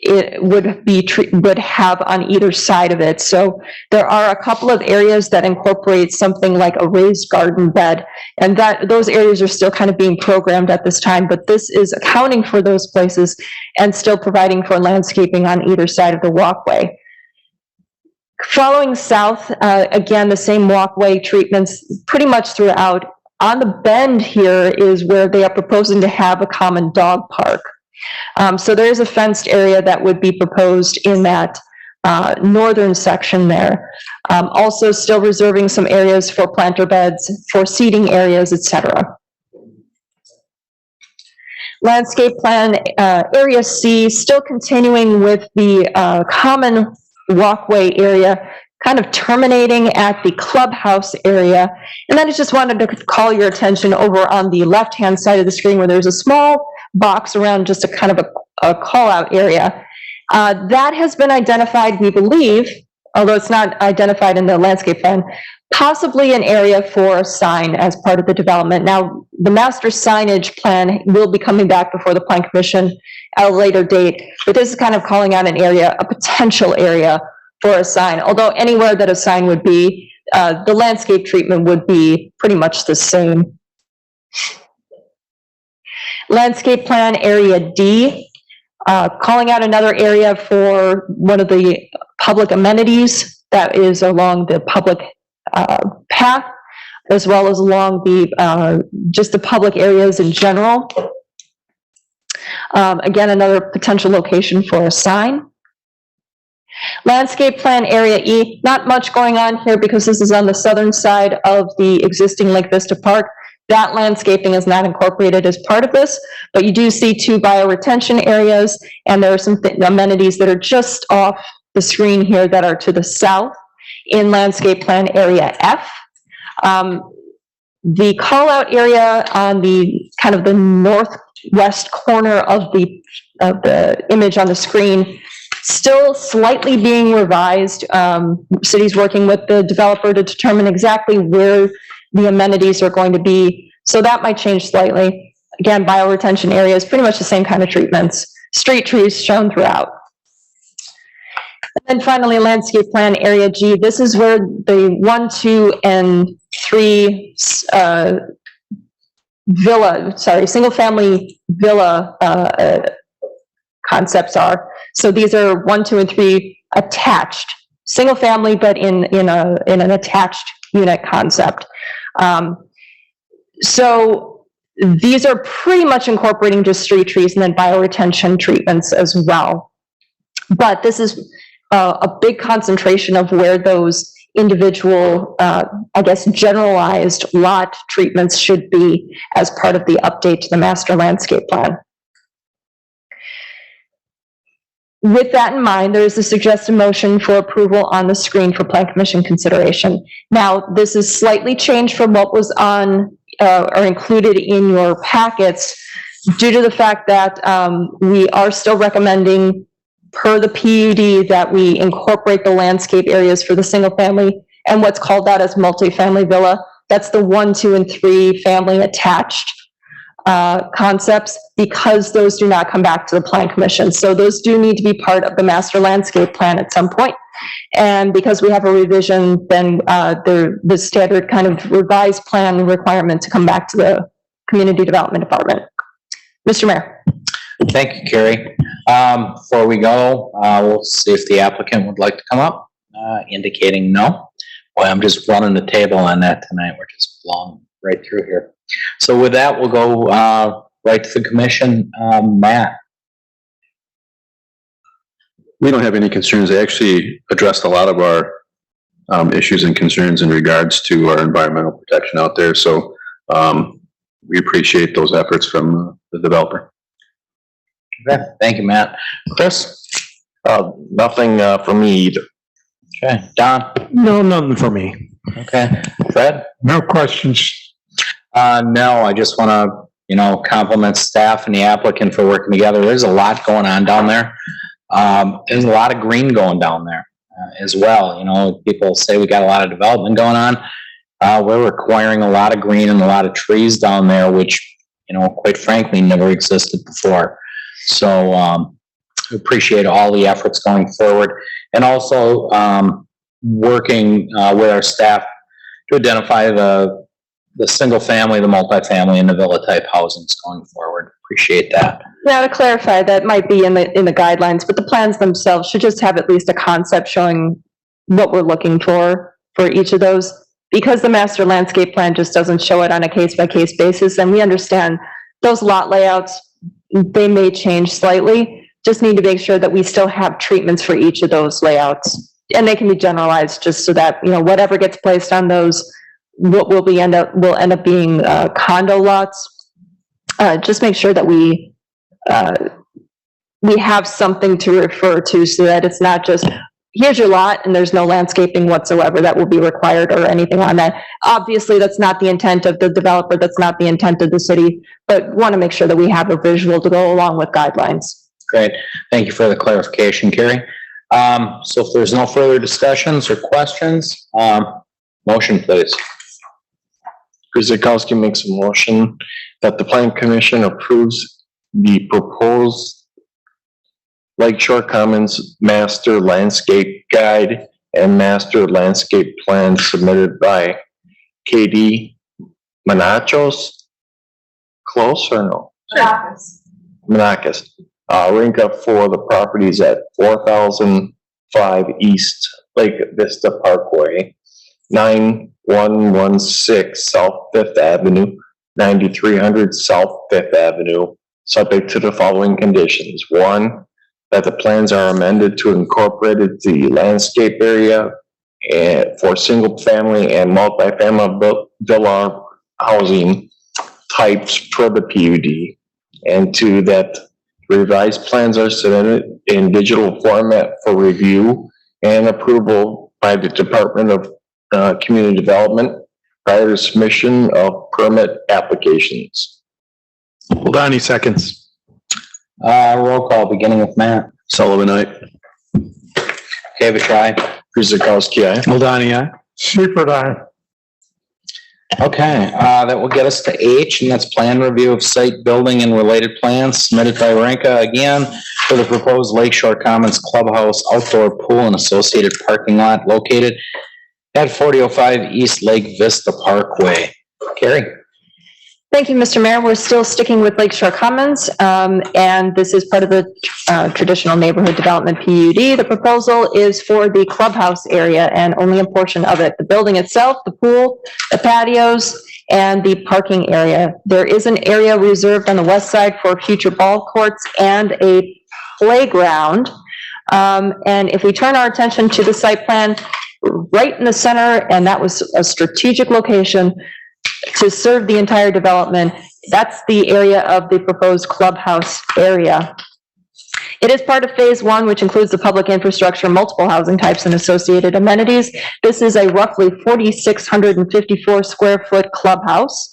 it would have on either side of it. So there are a couple of areas that incorporate something like a raised garden bed, and that those areas are still kind of being programmed at this time, but this is accounting for those places and still providing for landscaping on either side of the walkway. Following south, again, the same walkway treatments pretty much throughout. On the bend here is where they are proposing to have a common dog park. So there is a fenced area that would be proposed in that northern section there. Also still reserving some areas for planter beds, for seating areas, etc. Landscape plan, area C, still continuing with the common walkway area, kind of terminating at the clubhouse area. And then I just wanted to call your attention over on the left-hand side of the screen where there's a small box around just a kind of a call-out area. That has been identified, we believe, although it's not identified in the landscape plan, possibly an area for a sign as part of the development. Now, the master signage plan will be coming back before the Plan Commission at a later date, but this is kind of calling out an area, a potential area for a sign, although anywhere that a sign would be, the landscape treatment would be pretty much the same. Landscape plan area D, calling out another area for one of the public amenities that is along the public path, as well as along the just the public areas in general. Again, another potential location for a sign. Landscape plan area E, not much going on here because this is on the southern side of the existing Lake Vista Park. That landscaping is not incorporated as part of this, but you do see 2 bioretention areas, and there are some amenities that are just off the screen here that are to the south in landscape plan area F. The call out area on the kind of the northwest corner of the image on the screen, still slightly being revised. City's working with the developer to determine exactly where the amenities are going to be. So that might change slightly. Again, bioretention area is pretty much the same kind of treatments. Street trees shown throughout. And then finally, landscape plan area G. This is where the 1, 2, and 3 single family villa concepts are. So these are 1, 2, and 3 attached, single family, but in an attached unit concept. So these are pretty much incorporating just street trees and then bioretention treatments as well. But this is a big concentration of where those individual, I guess, generalized lot treatments should be as part of the update to the master landscape plan. With that in mind, there is a suggested motion for approval on the screen for Plan Commission consideration. Now, this is slightly changed from what was on or included in your packets due to the fact that we are still recommending, per the PUD, that we incorporate the landscape areas for the single family and what's called out as multifamily villa. That's the 1, 2, and 3 family attached concepts, because those do not come back to the Plan Commission. So those do need to be part of the master landscape plan at some point. And because we have a revision, then the standard kind of revised plan requirement to come back to the Community Development Department. Mr. Mayor. Thank you, Carrie. Before we go, we'll see if the applicant would like to come up, indicating no. Boy, I'm just running the table on that tonight. We're just blowing right through here. So with that, we'll go right to the commission. Matt. We don't have any concerns. They actually addressed a lot of our issues and concerns in regards to our environmental protection out there. So we appreciate those efforts from the developer. Okay, thank you, Matt. Chris? Nothing from me either. Okay, Don? No, nothing for me. Okay, Fred? No questions. No, I just want to, compliment staff and the applicant for working together. There's a lot going on down there. There's a lot of green going down there as well. People say we got a lot of development going on. We're requiring a lot of green and a lot of trees down there, which, quite frankly, never existed before. So, appreciate all the efforts going forward, and also working with our staff to identify the single family, the multifamily, and the villa type housings going forward. Appreciate that. Now, to clarify, that might be in the guidelines, but the plans themselves should just have at least a concept showing what we're looking for each of those, because the master landscape plan just doesn't show it on a case-by-case basis, and we understand those lot layouts, they may change slightly. Just need to make sure that we still have treatments for each of those layouts, and they can be generalized just so that whatever gets placed on those will end up being condo lots. Just make sure that we have something to refer to, so that it's not just here's your lot and there's no landscaping whatsoever that will be required or anything on that. Obviously, that's not the intent of the developer. That's not the intent of the city, but want to make sure that we have a visual to go along with guidelines. Great. Thank you for the clarification, Carrie. So if there's no further discussions or questions, motion please. Guzekowski makes a motion that the plan commission approves the proposed Lakeshore Commons Master Landscape Guide and Master Landscape Plan submitted by Katie Manachos. Close or no? Manakis. Rinka for the properties at 4005 East Lake Vista Parkway, 9116 South Fifth Avenue, 9300 South Fifth Avenue, subject to the following conditions. One, that the plans are amended to incorporate the landscape area for single family and multifamily villa housing types per the PUD. And two, that revised plans are submitted in digital format for review and approval by the Department of Community Development prior to submission of permit applications. Hold on, 20 seconds. Roll call, beginning with Matt. Sullivan, aye. David, try. Guzekowski, aye. Hold on, yeah. Seifert, aye. Okay, that will get us to H, and that's plan review of site, building, and related plans submitted by Rinka again for the proposed Lakeshore Commons Clubhouse outdoor pool and associated parking lot located at 4005 East Lake Vista Parkway. Carrie? Thank you, Mr. Mayor. We're still sticking with Lakeshore Commons, and this is part of the traditional neighborhood development PUD. The proposal is for the clubhouse area and only a portion of it. The building itself, the pool, the patios, and the parking area. There is an area reserved on the west side for future ball courts and a playground. And if we turn our attention to the site plan, right in the center, and that was a strategic location to serve the entire development. That's the area of the proposed clubhouse area. It is part of phase one, which includes the public infrastructure, multiple housing types, and associated amenities. This is a roughly 4,654 square foot clubhouse.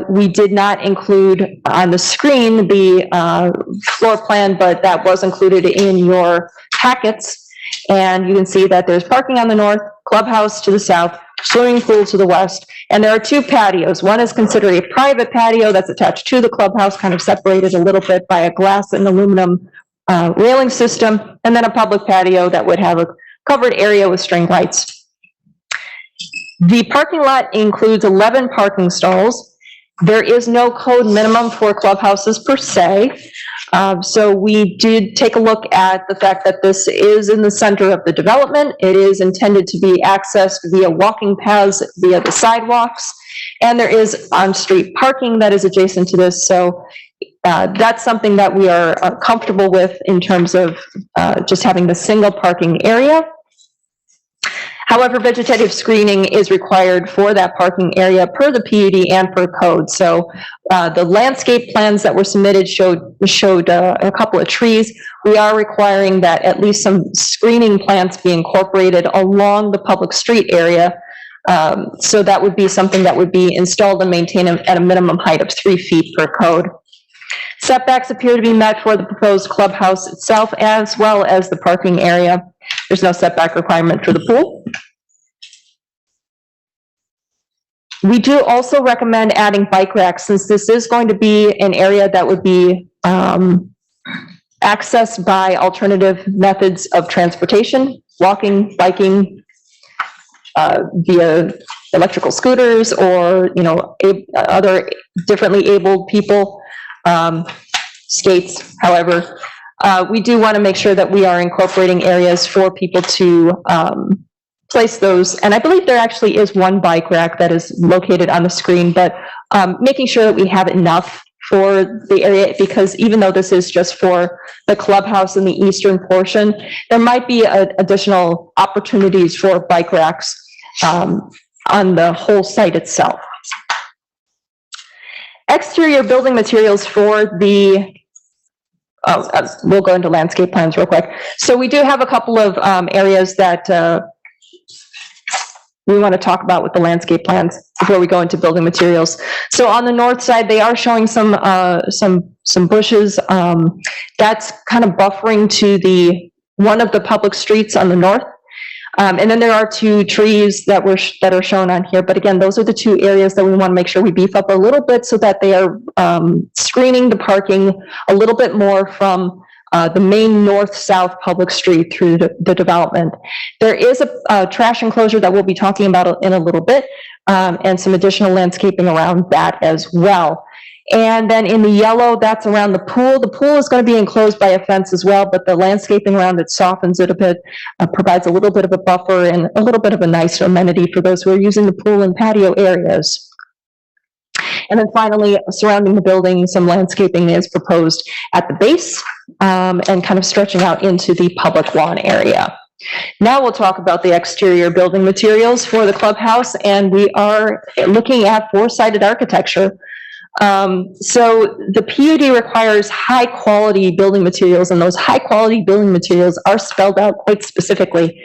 We did not include on the screen the floor plan, but that was included in your packets. And you can see that there's parking on the north, clubhouse to the south, swimming pool to the west, and there are two patios. One is considered a private patio that's attached to the clubhouse, kind of separated a little bit by a glass and aluminum railing system, and then a public patio that would have a covered area with string lights. The parking lot includes 11 parking stalls. There is no code minimum for clubhouses per se. So we did take a look at the fact that this is in the center of the development. It is intended to be accessed via walking paths, via the sidewalks, and there is on-street parking that is adjacent to this. So that's something that we are comfortable with in terms of just having the single parking area. However, vegetative screening is required for that parking area per the PUD and per code. So the landscape plans that were submitted showed a couple of trees. We are requiring that at least some screening plants be incorporated along the public street area. So that would be something that would be installed and maintained at a minimum height of 3 feet per code. Setbacks appear to be met for the proposed clubhouse itself as well as the parking area. There's no setback requirement for the pool. We do also recommend adding bike racks since this is going to be an area that would be accessed by alternative methods of transportation, walking, biking, via electrical scooters or, other differently abled people, skates, however. We do want to make sure that we are incorporating areas for people to place those. And I believe there actually is one bike rack that is located on the screen, but making sure that we have enough for the area, because even though this is just for the clubhouse in the eastern portion, there might be additional opportunities for bike racks on the whole site itself. Exterior building materials for the we'll go into landscape plans real quick. So we do have a couple of areas that we want to talk about with the landscape plans before we go into building materials. So on the north side, they are showing some bushes. That's kind of buffering to the one of the public streets on the north. And then there are 2 trees that are shown on here. But again, those are the 2 areas that we want to make sure we beef up a little bit so that they are screening the parking a little bit more from the main north-south public street through the development. There is a trash enclosure that we'll be talking about in a little bit, and some additional landscaping around that as well. And then in the yellow, that's around the pool. The pool is going to be enclosed by a fence as well, but the landscaping around it softens it a bit, provides a little bit of a buffer and a little bit of a nicer amenity for those who are using the pool and patio areas. And then finally, surrounding the building, some landscaping is proposed at the base, and kind of stretching out into the public lawn area. Now we'll talk about the exterior building materials for the clubhouse, and we are looking at 4-sided architecture. So the PUD requires high-quality building materials, and those high-quality building materials are spelled out quite specifically.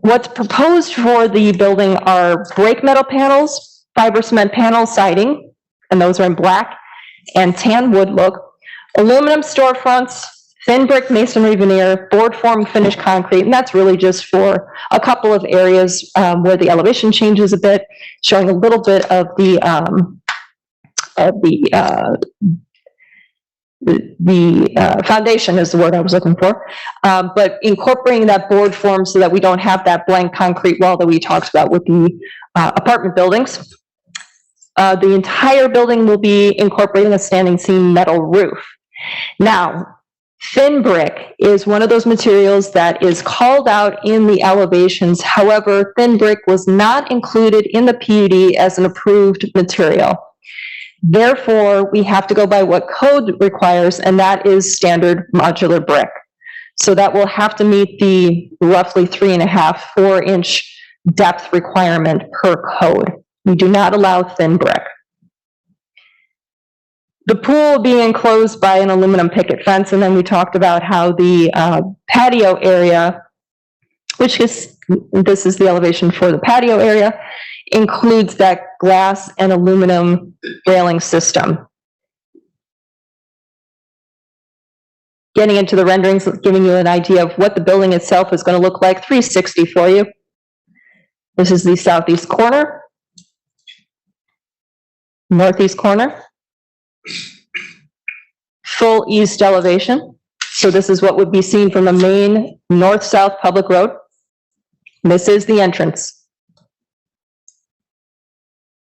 What's proposed for the building are brake metal panels, fiber cement panel siding, and those are in black and tan wood look, aluminum storefronts, thin brick masonry veneer, board form finished concrete, and that's really just for a couple of areas where the elevation changes a bit, showing a little bit of the foundation is the word I was looking for, but incorporating that board form so that we don't have that blank concrete wall that we talked about with the apartment buildings. The entire building will be incorporating a standing seam metal roof. Now, thin brick is one of those materials that is called out in the elevations. However, thin brick was not included in the PUD as an approved material. Therefore, we have to go by what code requires, and that is standard modular brick. So that will have to meet the roughly 3.5, 4-inch depth requirement per code. We do not allow thin brick. The pool will be enclosed by an aluminum picket fence, and then we talked about how the patio area, which is, this is the elevation for the patio area, includes that glass and aluminum railing system. Getting into the renderings, giving you an idea of what the building itself is going to look like, 360 for you. This is the southeast corner, northeast corner, full east elevation. So this is what would be seen from the main north-south public road. This is the entrance.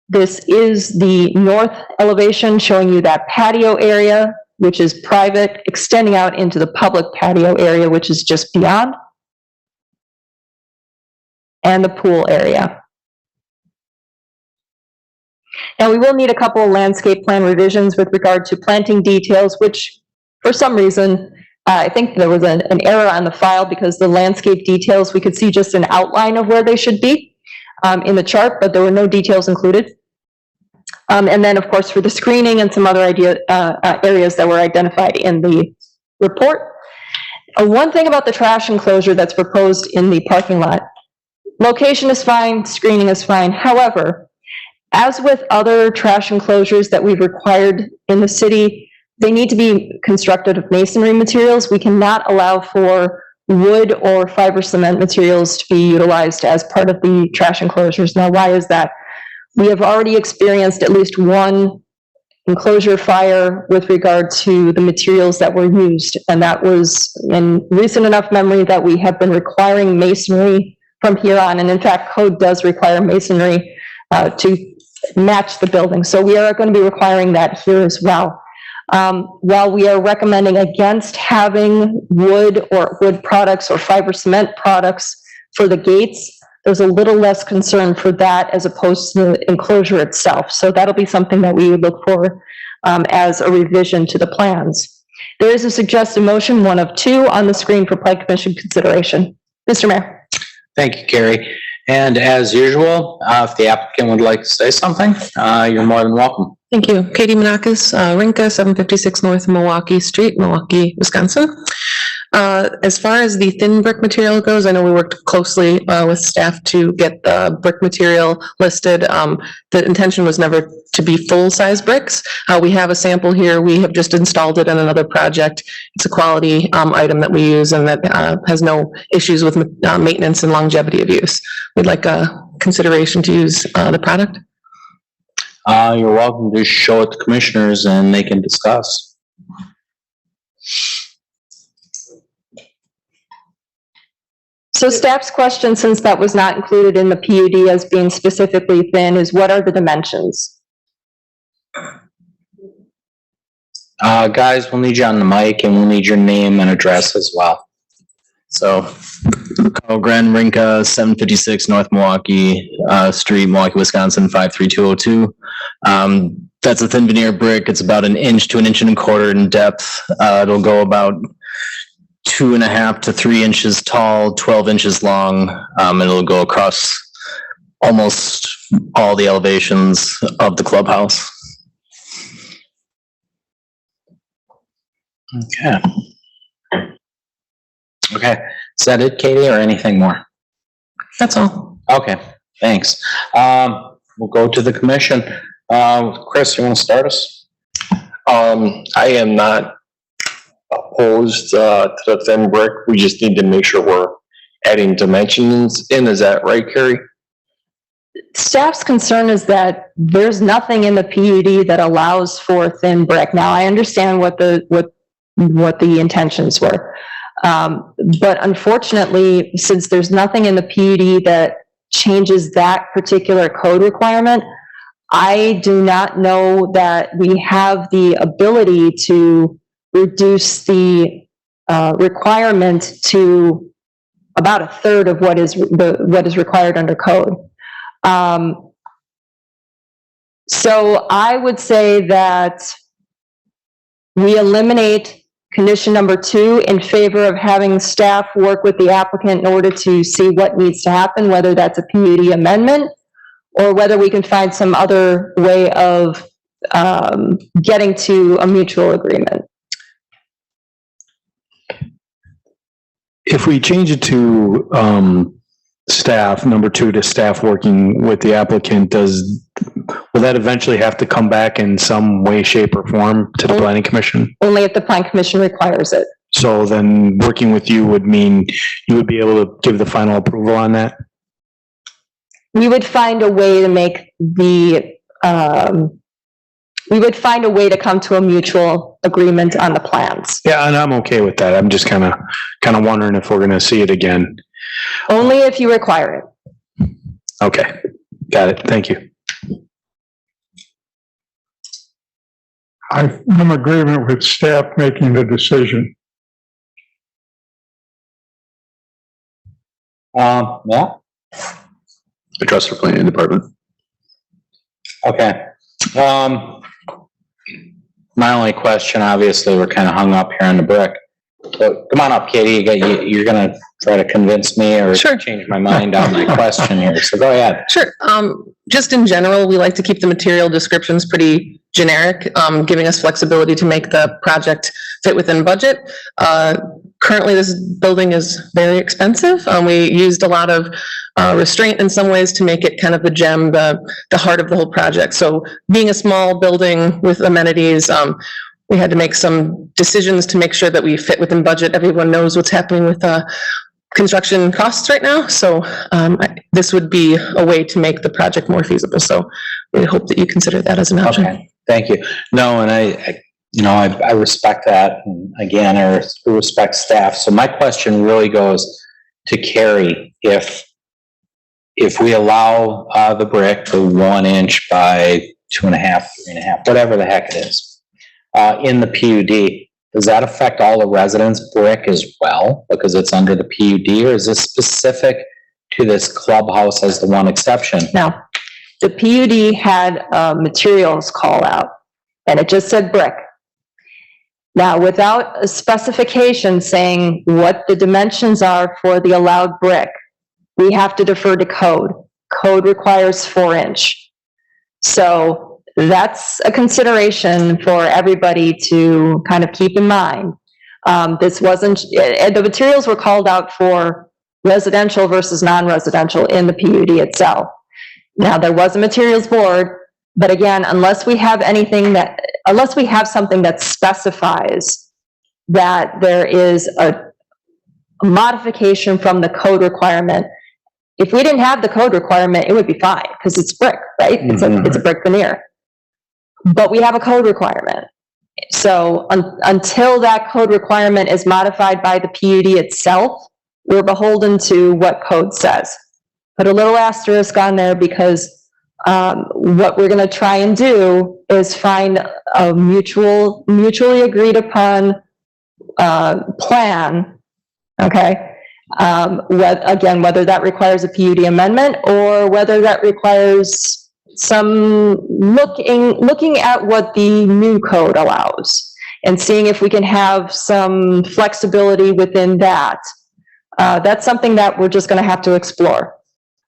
This is the north elevation showing you that patio area, which is private, extending out into the public patio area, which is just beyond, and the pool area. Now, we will need a couple of landscape plan revisions with regard to planting details, which for some reason, I think there was an error on the file because the landscape details, we could see just an outline of where they should be in the chart, but there were no details included. And then, of course, for the screening and some other areas that were identified in the report. One thing about the trash enclosure that's proposed in the parking lot, location is fine, screening is fine. However, as with other trash enclosures that we've required in the city, they need to be constructed of masonry materials. We cannot allow for wood or fiber cement materials to be utilized as part of the trash enclosures. Now, why is that? We have already experienced at least one enclosure fire with regard to the materials that were used, and that was in recent enough memory that we have been requiring masonry from here on, and in fact, code does require masonry to match the building. So we are going to be requiring that here as well. While we are recommending against having wood or wood products or fiber cement products for the gates, there's a little less concern for that as opposed to the enclosure itself. So that'll be something that we would look for as a revision to the plans. There is a suggested motion, one of two, on the screen for Plan Commission consideration. Mr. Mayor. Thank you, Carrie. And as usual, if the applicant would like to say something, you're more than welcome. Thank you. Katie Menakis, Rinka, 756 North Milwaukee Street, Milwaukee, Wisconsin. As far as the thin brick material goes, I know we worked closely with staff to get the brick material listed. The intention was never to be full-size bricks. We have a sample here. We have just installed it in another project. It's a quality item that we use and that has no issues with maintenance and longevity of use. We'd like a consideration to use the product. You're welcome to show it to commissioners and they can discuss. So staff's question, since that was not included in the PUD as being specifically thin, is what are the dimensions? Guys, we'll need you on the mic and we'll need your name and address as well. So, Carl Rinka, 756 North Milwaukee Street, Milwaukee, Wisconsin, 53202. That's a thin veneer brick. It's about 1 inch to 1.25 inches in depth. It'll go about 2.5 to 3 inches tall, 12 inches long. It'll go across almost all the elevations of the clubhouse. Okay. Okay. Is that it, Katie, or anything more? That's all. Okay, thanks. We'll go to the commission. Chris, you want to start us? I am not opposed to the thin brick. We just need to make sure we're adding dimensions in. Is that right, Carrie? Staff's concern is that there's nothing in the PUD that allows for thin brick. Now, I understand what the intentions were. But unfortunately, since there's nothing in the PUD that changes that particular code requirement, I do not know that we have the ability to reduce the requirement to about 1/3 of what is required under code. So I would say that we eliminate condition number 2 in favor of having staff work with the applicant in order to see what needs to happen, whether that's a PUD amendment or whether we can find some other way of getting to a mutual agreement. If we change it to staff, number 2 to staff working with the applicant, will that eventually have to come back in some way, shape, or form to the planning commission? Only if the planning commission requires it. So then working with you would mean you would be able to give the final approval on that? We would find a way to make we would find a way to come to a mutual agreement on the plans. Yeah, and I'm okay with that. I'm just kind of wondering if we're going to see it again. Only if you require it. Okay, got it. Thank you. I'm in agreement with staff making the decision. Yeah. Address for planning department. Okay. My only question, obviously, we're kind of hung up here on the brick. So come on up, Katie. You're going to try to convince me or Sure. change my mind on my question here. So go ahead. Sure. Just in general, we like to keep the material descriptions pretty generic, giving us flexibility to make the project fit within budget. Currently, this building is very expensive. We used a lot of restraint in some ways to make it kind of the gem, the heart of the whole project. So being a small building with amenities, we had to make some decisions to make sure that we fit within budget. Everyone knows what's happening with construction costs right now. So this would be a way to make the project more feasible. So we hope that you consider that as an option. Okay, thank you. No, and I respect that. And again, I respect staff. So my question really goes to Carrie. If we allow the brick to 1 inch by 2.5, 3.5, whatever the heck it is, in the PUD, does that affect all the residents' brick as well because it's under the PUD, or is this specific to this clubhouse as the one exception? Now, the PUD had a materials call out, and it just said brick. Now, without a specification saying what the dimensions are for the allowed brick, we have to defer to code. Code requires 4 inch. So that's a consideration for everybody to kind of keep in mind. This wasn't, the materials were called out for residential versus non-residential in the PUD itself. Now, there was a materials board, but again, unless we have something that specifies that there is a modification from the code requirement, if we didn't have the code requirement, it would be fine, because it's brick, right? It's a brick veneer. But we have a code requirement. So until that code requirement is modified by the PUD itself, we're beholden to what code says. Put a little asterisk on there, because what we're going to try and do is find a mutually agreed upon plan, okay? Whether that requires a PUD amendment or whether that requires some looking at what the new code allows and seeing if we can have some flexibility within that. That's something that we're just going to have to explore.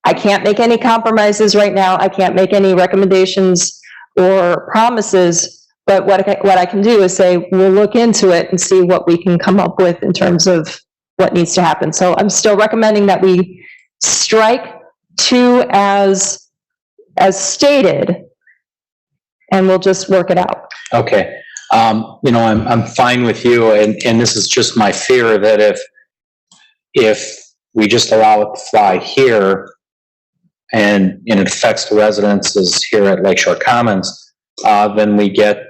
I can't make any compromises right now. I can't make any recommendations or promises, but what I can do is say, we'll look into it and see what we can come up with in terms of what needs to happen. So I'm still recommending that we strike 2 as stated, and we'll just work it out. Okay. I'm fine with you, and this is just my fear that if we just allow it to fly here and it affects the residences here at Lakeshore Commons, then we get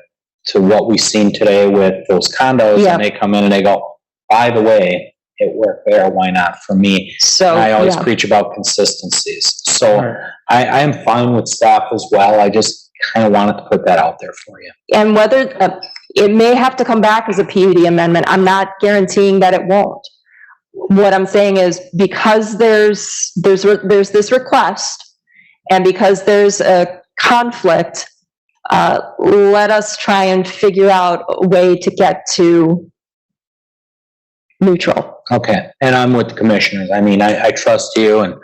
to what we've seen today with those condos, and they come in and they go, by the way, it worked there, why not for me? So and I always preach about consistencies. So I am fine with staff as well. I just kind of wanted to put that out there for you. And whether it may have to come back as a PUD amendment, I'm not guaranteeing that it won't. What I'm saying is, because there's this request, and because there's a conflict, let us try and figure out a way to get to neutral. Okay, and I'm with the commissioners. I mean, I trust you, and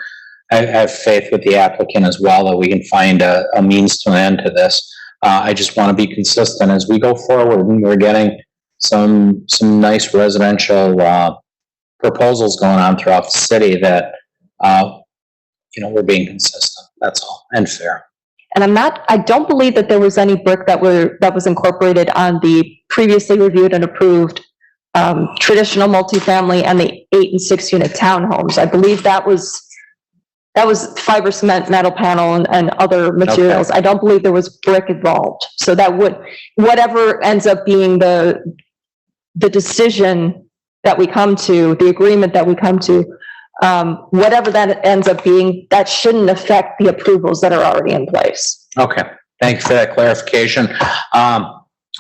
I have faith with the applicant as well that we can find a means to an end to this. I just want to be consistent as we go forward, and we're getting some nice residential proposals going on throughout the city that we're being consistent. That's all, and fair. And I don't believe that there was any brick that was incorporated on the previously reviewed and approved traditional multifamily and the 8 and 6 unit townhomes. I believe that was fiber cement, metal panel, and other materials. Okay. I don't believe there was brick involved. So that whatever ends up being the decision that we come to, the agreement that we come to, whatever that ends up being, that shouldn't affect the approvals that are already in place. Okay, thanks for that clarification.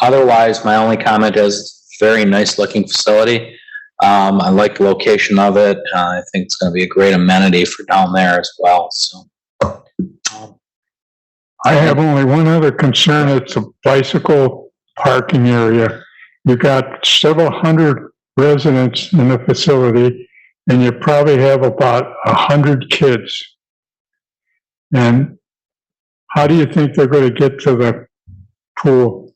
Otherwise, my only comment is very nice looking facility. I like the location of it. I think it's going to be a great amenity for down there as well. So, I have only one other concern. It's a bicycle parking area. You got several hundred residents in the facility, and you probably have about 100 kids. And how do you think they're going to get to the pool?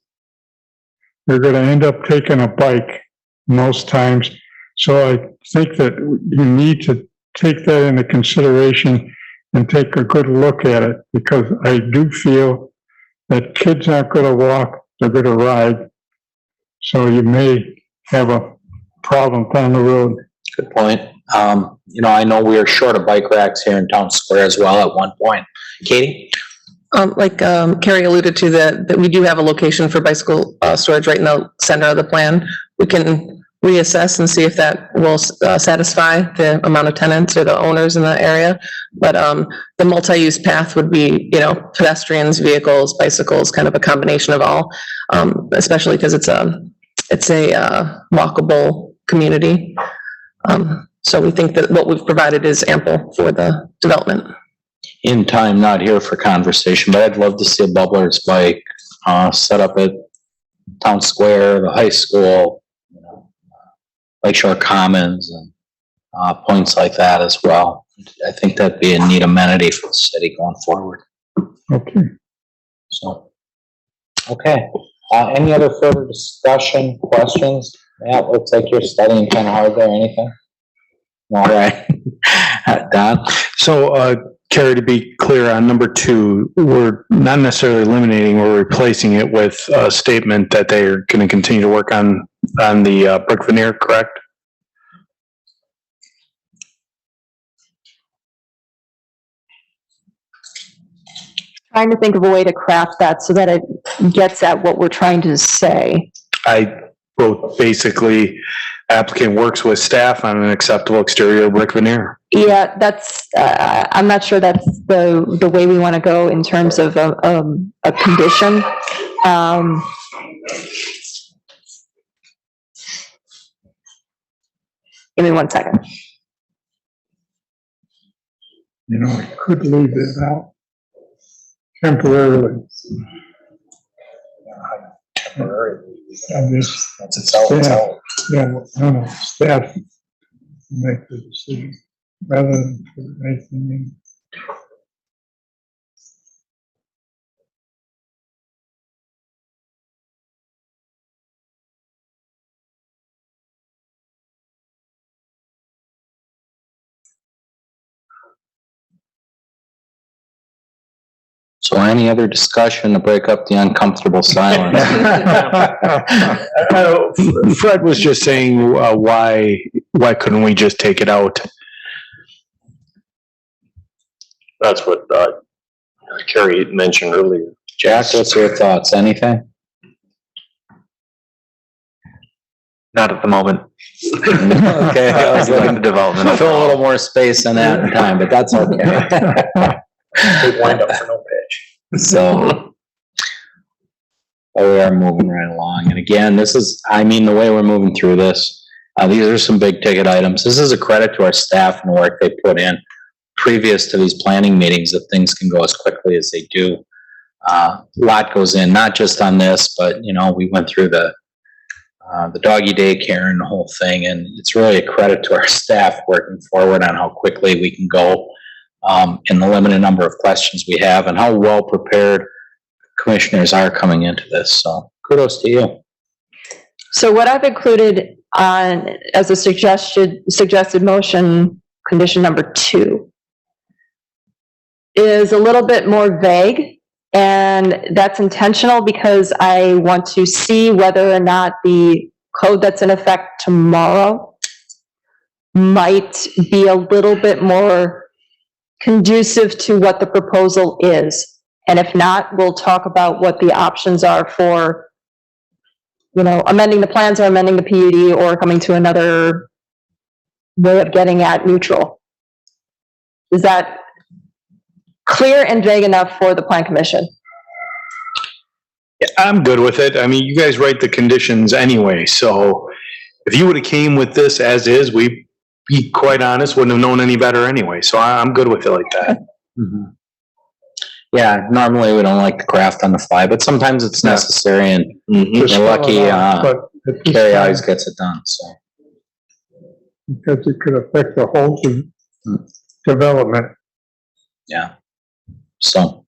They're going to end up taking a bike most times. So I think that you need to take that into consideration and take a good look at it, because I do feel that kids aren't going to walk, they're going to ride. So you may have a problem down the road. Good point. I know we are short of bike racks here in Town Square as well at one point. Katie? Carrie alluded to, that we do have a location for bicycle storage right in the center of the plan. We can reassess and see if that will satisfy the amount of tenants or the owners in the area. But the multi-use path would be, pedestrians, vehicles, bicycles, kind of a combination of all, especially because it's a walkable community. So we think that what we've provided is ample for the development. In time, not here for conversation, but I'd love to see a bubbler's bike set up at Town Square, the high school, Lakeshore Commons, and points like that as well. I think that'd be a neat amenity for the city going forward. Okay. So, okay. Any other further discussion, questions? Yeah, it looks like you're studying kind of hard there, anything? All right. Don? So, Carrie, to be clear on number 2, we're not necessarily eliminating, we're replacing it with a statement that they're going to continue to work on the brick veneer, correct? Trying to think of a way to craft that so that it gets at what we're trying to say. I wrote basically, applicant works with staff on an acceptable exterior brick veneer. Yeah, that's, I'm not sure that's the way we want to go in terms of a condition. Give me 1 second. You know, I could leave it out temporarily. Temporary. And this, That's its own. yeah, no, no, staff make the decision rather than put anything in. So any other discussion to break up the uncomfortable silence? Fred was just saying, why couldn't we just take it out? That's what, Carrie mentioned earlier. Jack, what's your thoughts? Anything? Not at the moment. Okay, I was looking the development. to fill a little more space in that time, but that's okay. Big wind up for no pitch. So we are moving right along. And again, this is, I mean, the way we're moving through this, these are some big ticket items. This is a credit to our staff and the work they put in previous to these planning meetings, that things can go as quickly as they do. A lot goes in, not just on this, but, you know, we went through the doggy daycare and the whole thing, and it's really a credit to our staff working forward on how quickly we can go in the limited number of questions we have, and how well prepared commissioners are coming into this. So kudos to you. So what I've included on, as a suggested motion, condition number 2, is a little bit more vague, and that's intentional because I want to see whether or not the code that's in effect tomorrow might be a little bit more conducive to what the proposal is. And if not, we'll talk about what the options are for, you know, amending the plans or amending the PUD or coming to another way of getting at neutral. Is that clear and vague enough for the Plan Commission? Yeah, I'm good with it. I mean, you guys write the conditions anyway, so if you would have came with this as is, we, be quite honest, wouldn't have known any better anyway, so I'm good with it like that. Mm-hmm. Yeah, normally we don't like to craft on the fly, but sometimes it's necessary, and we're lucky, Carrie always gets it done, so. Because it could affect the whole development. Yeah. So,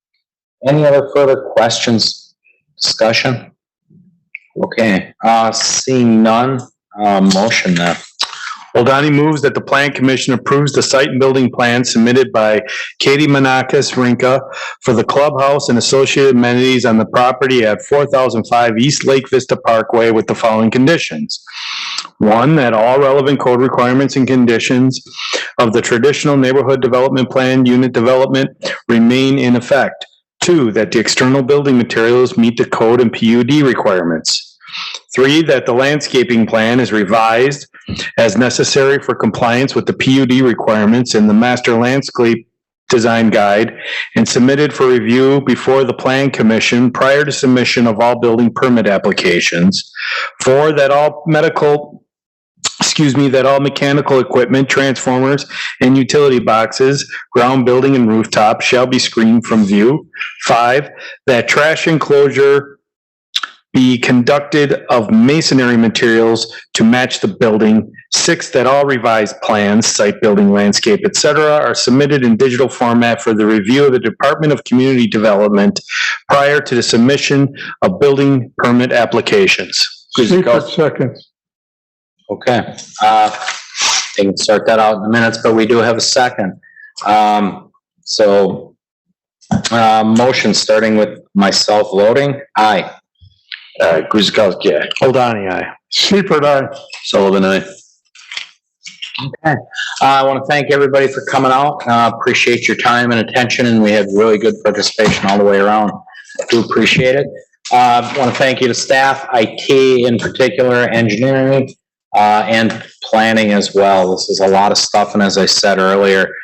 any other further questions, discussion? Okay, seeing none, motion then. Well, Donnie moves that the Plan Commission approves the site and building plan submitted by Katie Menakis Rinka for the clubhouse and associated amenities on the property at 4005 East Lake Vista Parkway with the following conditions. 1, that all relevant code requirements and conditions of the traditional neighborhood development plan unit development remain in effect. 2, that the external building materials meet the code and PUD requirements. 3, that the landscaping plan is revised as necessary for compliance with the PUD requirements in the master landscape design guide and submitted for review before the Plan Commission prior to submission of all building permit applications. 4, that all mechanical equipment, transformers, and utility boxes, ground building and rooftop shall be screened from view. 5, that trash enclosure be conducted of masonry materials to match the building. 6, that all revised plans, site building, landscape, etc., are submitted in digital format for the review of the Department of Community Development prior to the submission of building permit applications. Secret seconds. Okay, they can sort that out in the minutes, but we do have a second. Motion starting with myself voting, aye. Guzekowski, aye. Hold aye. Seifert, aye. Sullivan, aye. Okay, I want to thank everybody for coming out. Appreciate your time and attention, and we had really good participation all the way around. Do appreciate it. I want to thank you to staff, IT in particular, engineering, and planning as well. This is a lot of stuff, and as I said earlier,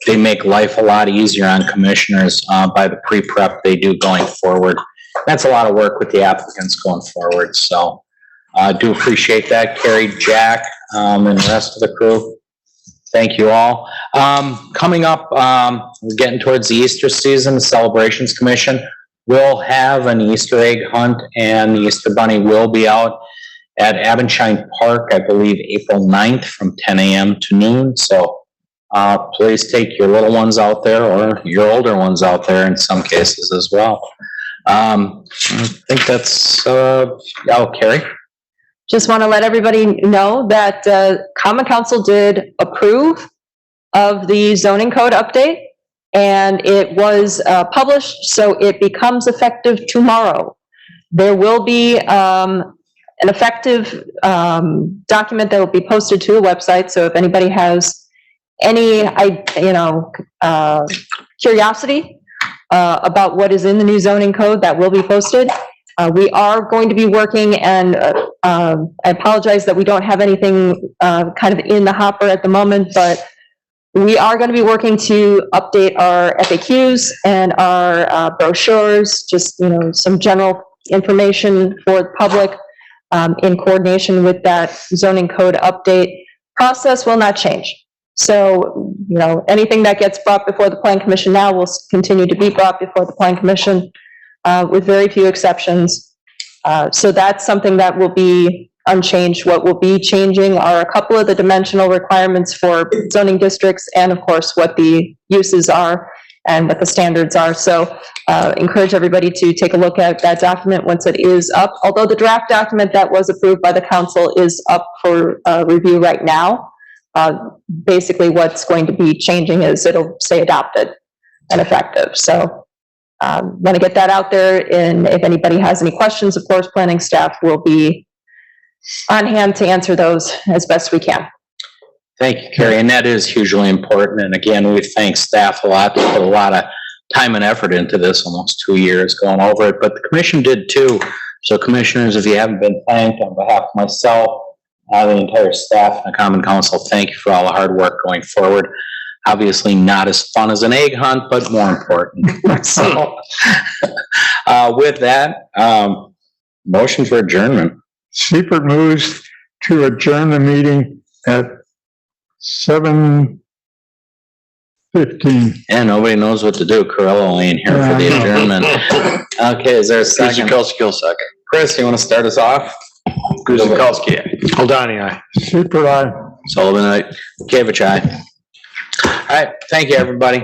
they make life a lot easier on commissioners by the pre-prep they do going forward. That's a lot of work with the applicants going forward, so do appreciate that. Carrie, Jack, and the rest of the crew, thank you all. Coming up, we're getting towards the Easter season. The Celebrations Commission will have an Easter egg hunt, and the Easter Bunny will be out at Abendschein Park, I believe, April 9th from 10 a.m. to noon. So please take your little ones out there, or your older ones out there in some cases as well. I think that's, Carrie? Just want to let everybody know that Common Council did approve of the zoning code update, and it was published, so it becomes effective tomorrow. There will be an effective document that will be posted to the website, so if anybody has any, curiosity about what is in the new zoning code, that will be posted. We are going to be working, and I apologize that we don't have anything kind of in the hopper at the moment, but we are going to be working to update our FAQs and our brochures, just, some general information for the public in coordination with that zoning code update. Process will not change. So, anything that gets brought before the Plan Commission now will continue to be brought before the Plan Commission with very few exceptions. So that's something that will be unchanged. What will be changing are a couple of the dimensional requirements for zoning districts, and of course what the uses are and what the standards are. So encourage everybody to take a look at that document once it is up. Although the draft document that was approved by the council is up for review right now. Basically what's going to be changing is it'll say adopted and effective. So want to get that out there, and if anybody has any questions, of course, planning staff will be on hand to answer those as best we can. Thank you, Carrie, and that is hugely important. And again, we thank staff a lot. They put a lot of time and effort into this, almost 2 years going over it, but the commission did too. So commissioners, if you haven't been thanked, on behalf of myself, the entire staff and the Common Council, thank you for all the hard work going forward. Obviously not as fun as an egg hunt, but more important. So with that, motion for adjournment. Seifert moves to adjourn the meeting at 7:15. And nobody knows what to do. Corello ain't here for the adjournment. Okay, is there a second? Guzekowski, second. Chris, you want to start us off? Guzekowski, aye. Hold aye. Seifert, aye. Sullivan, aye. Kevich, aye. All right, thank you, everybody.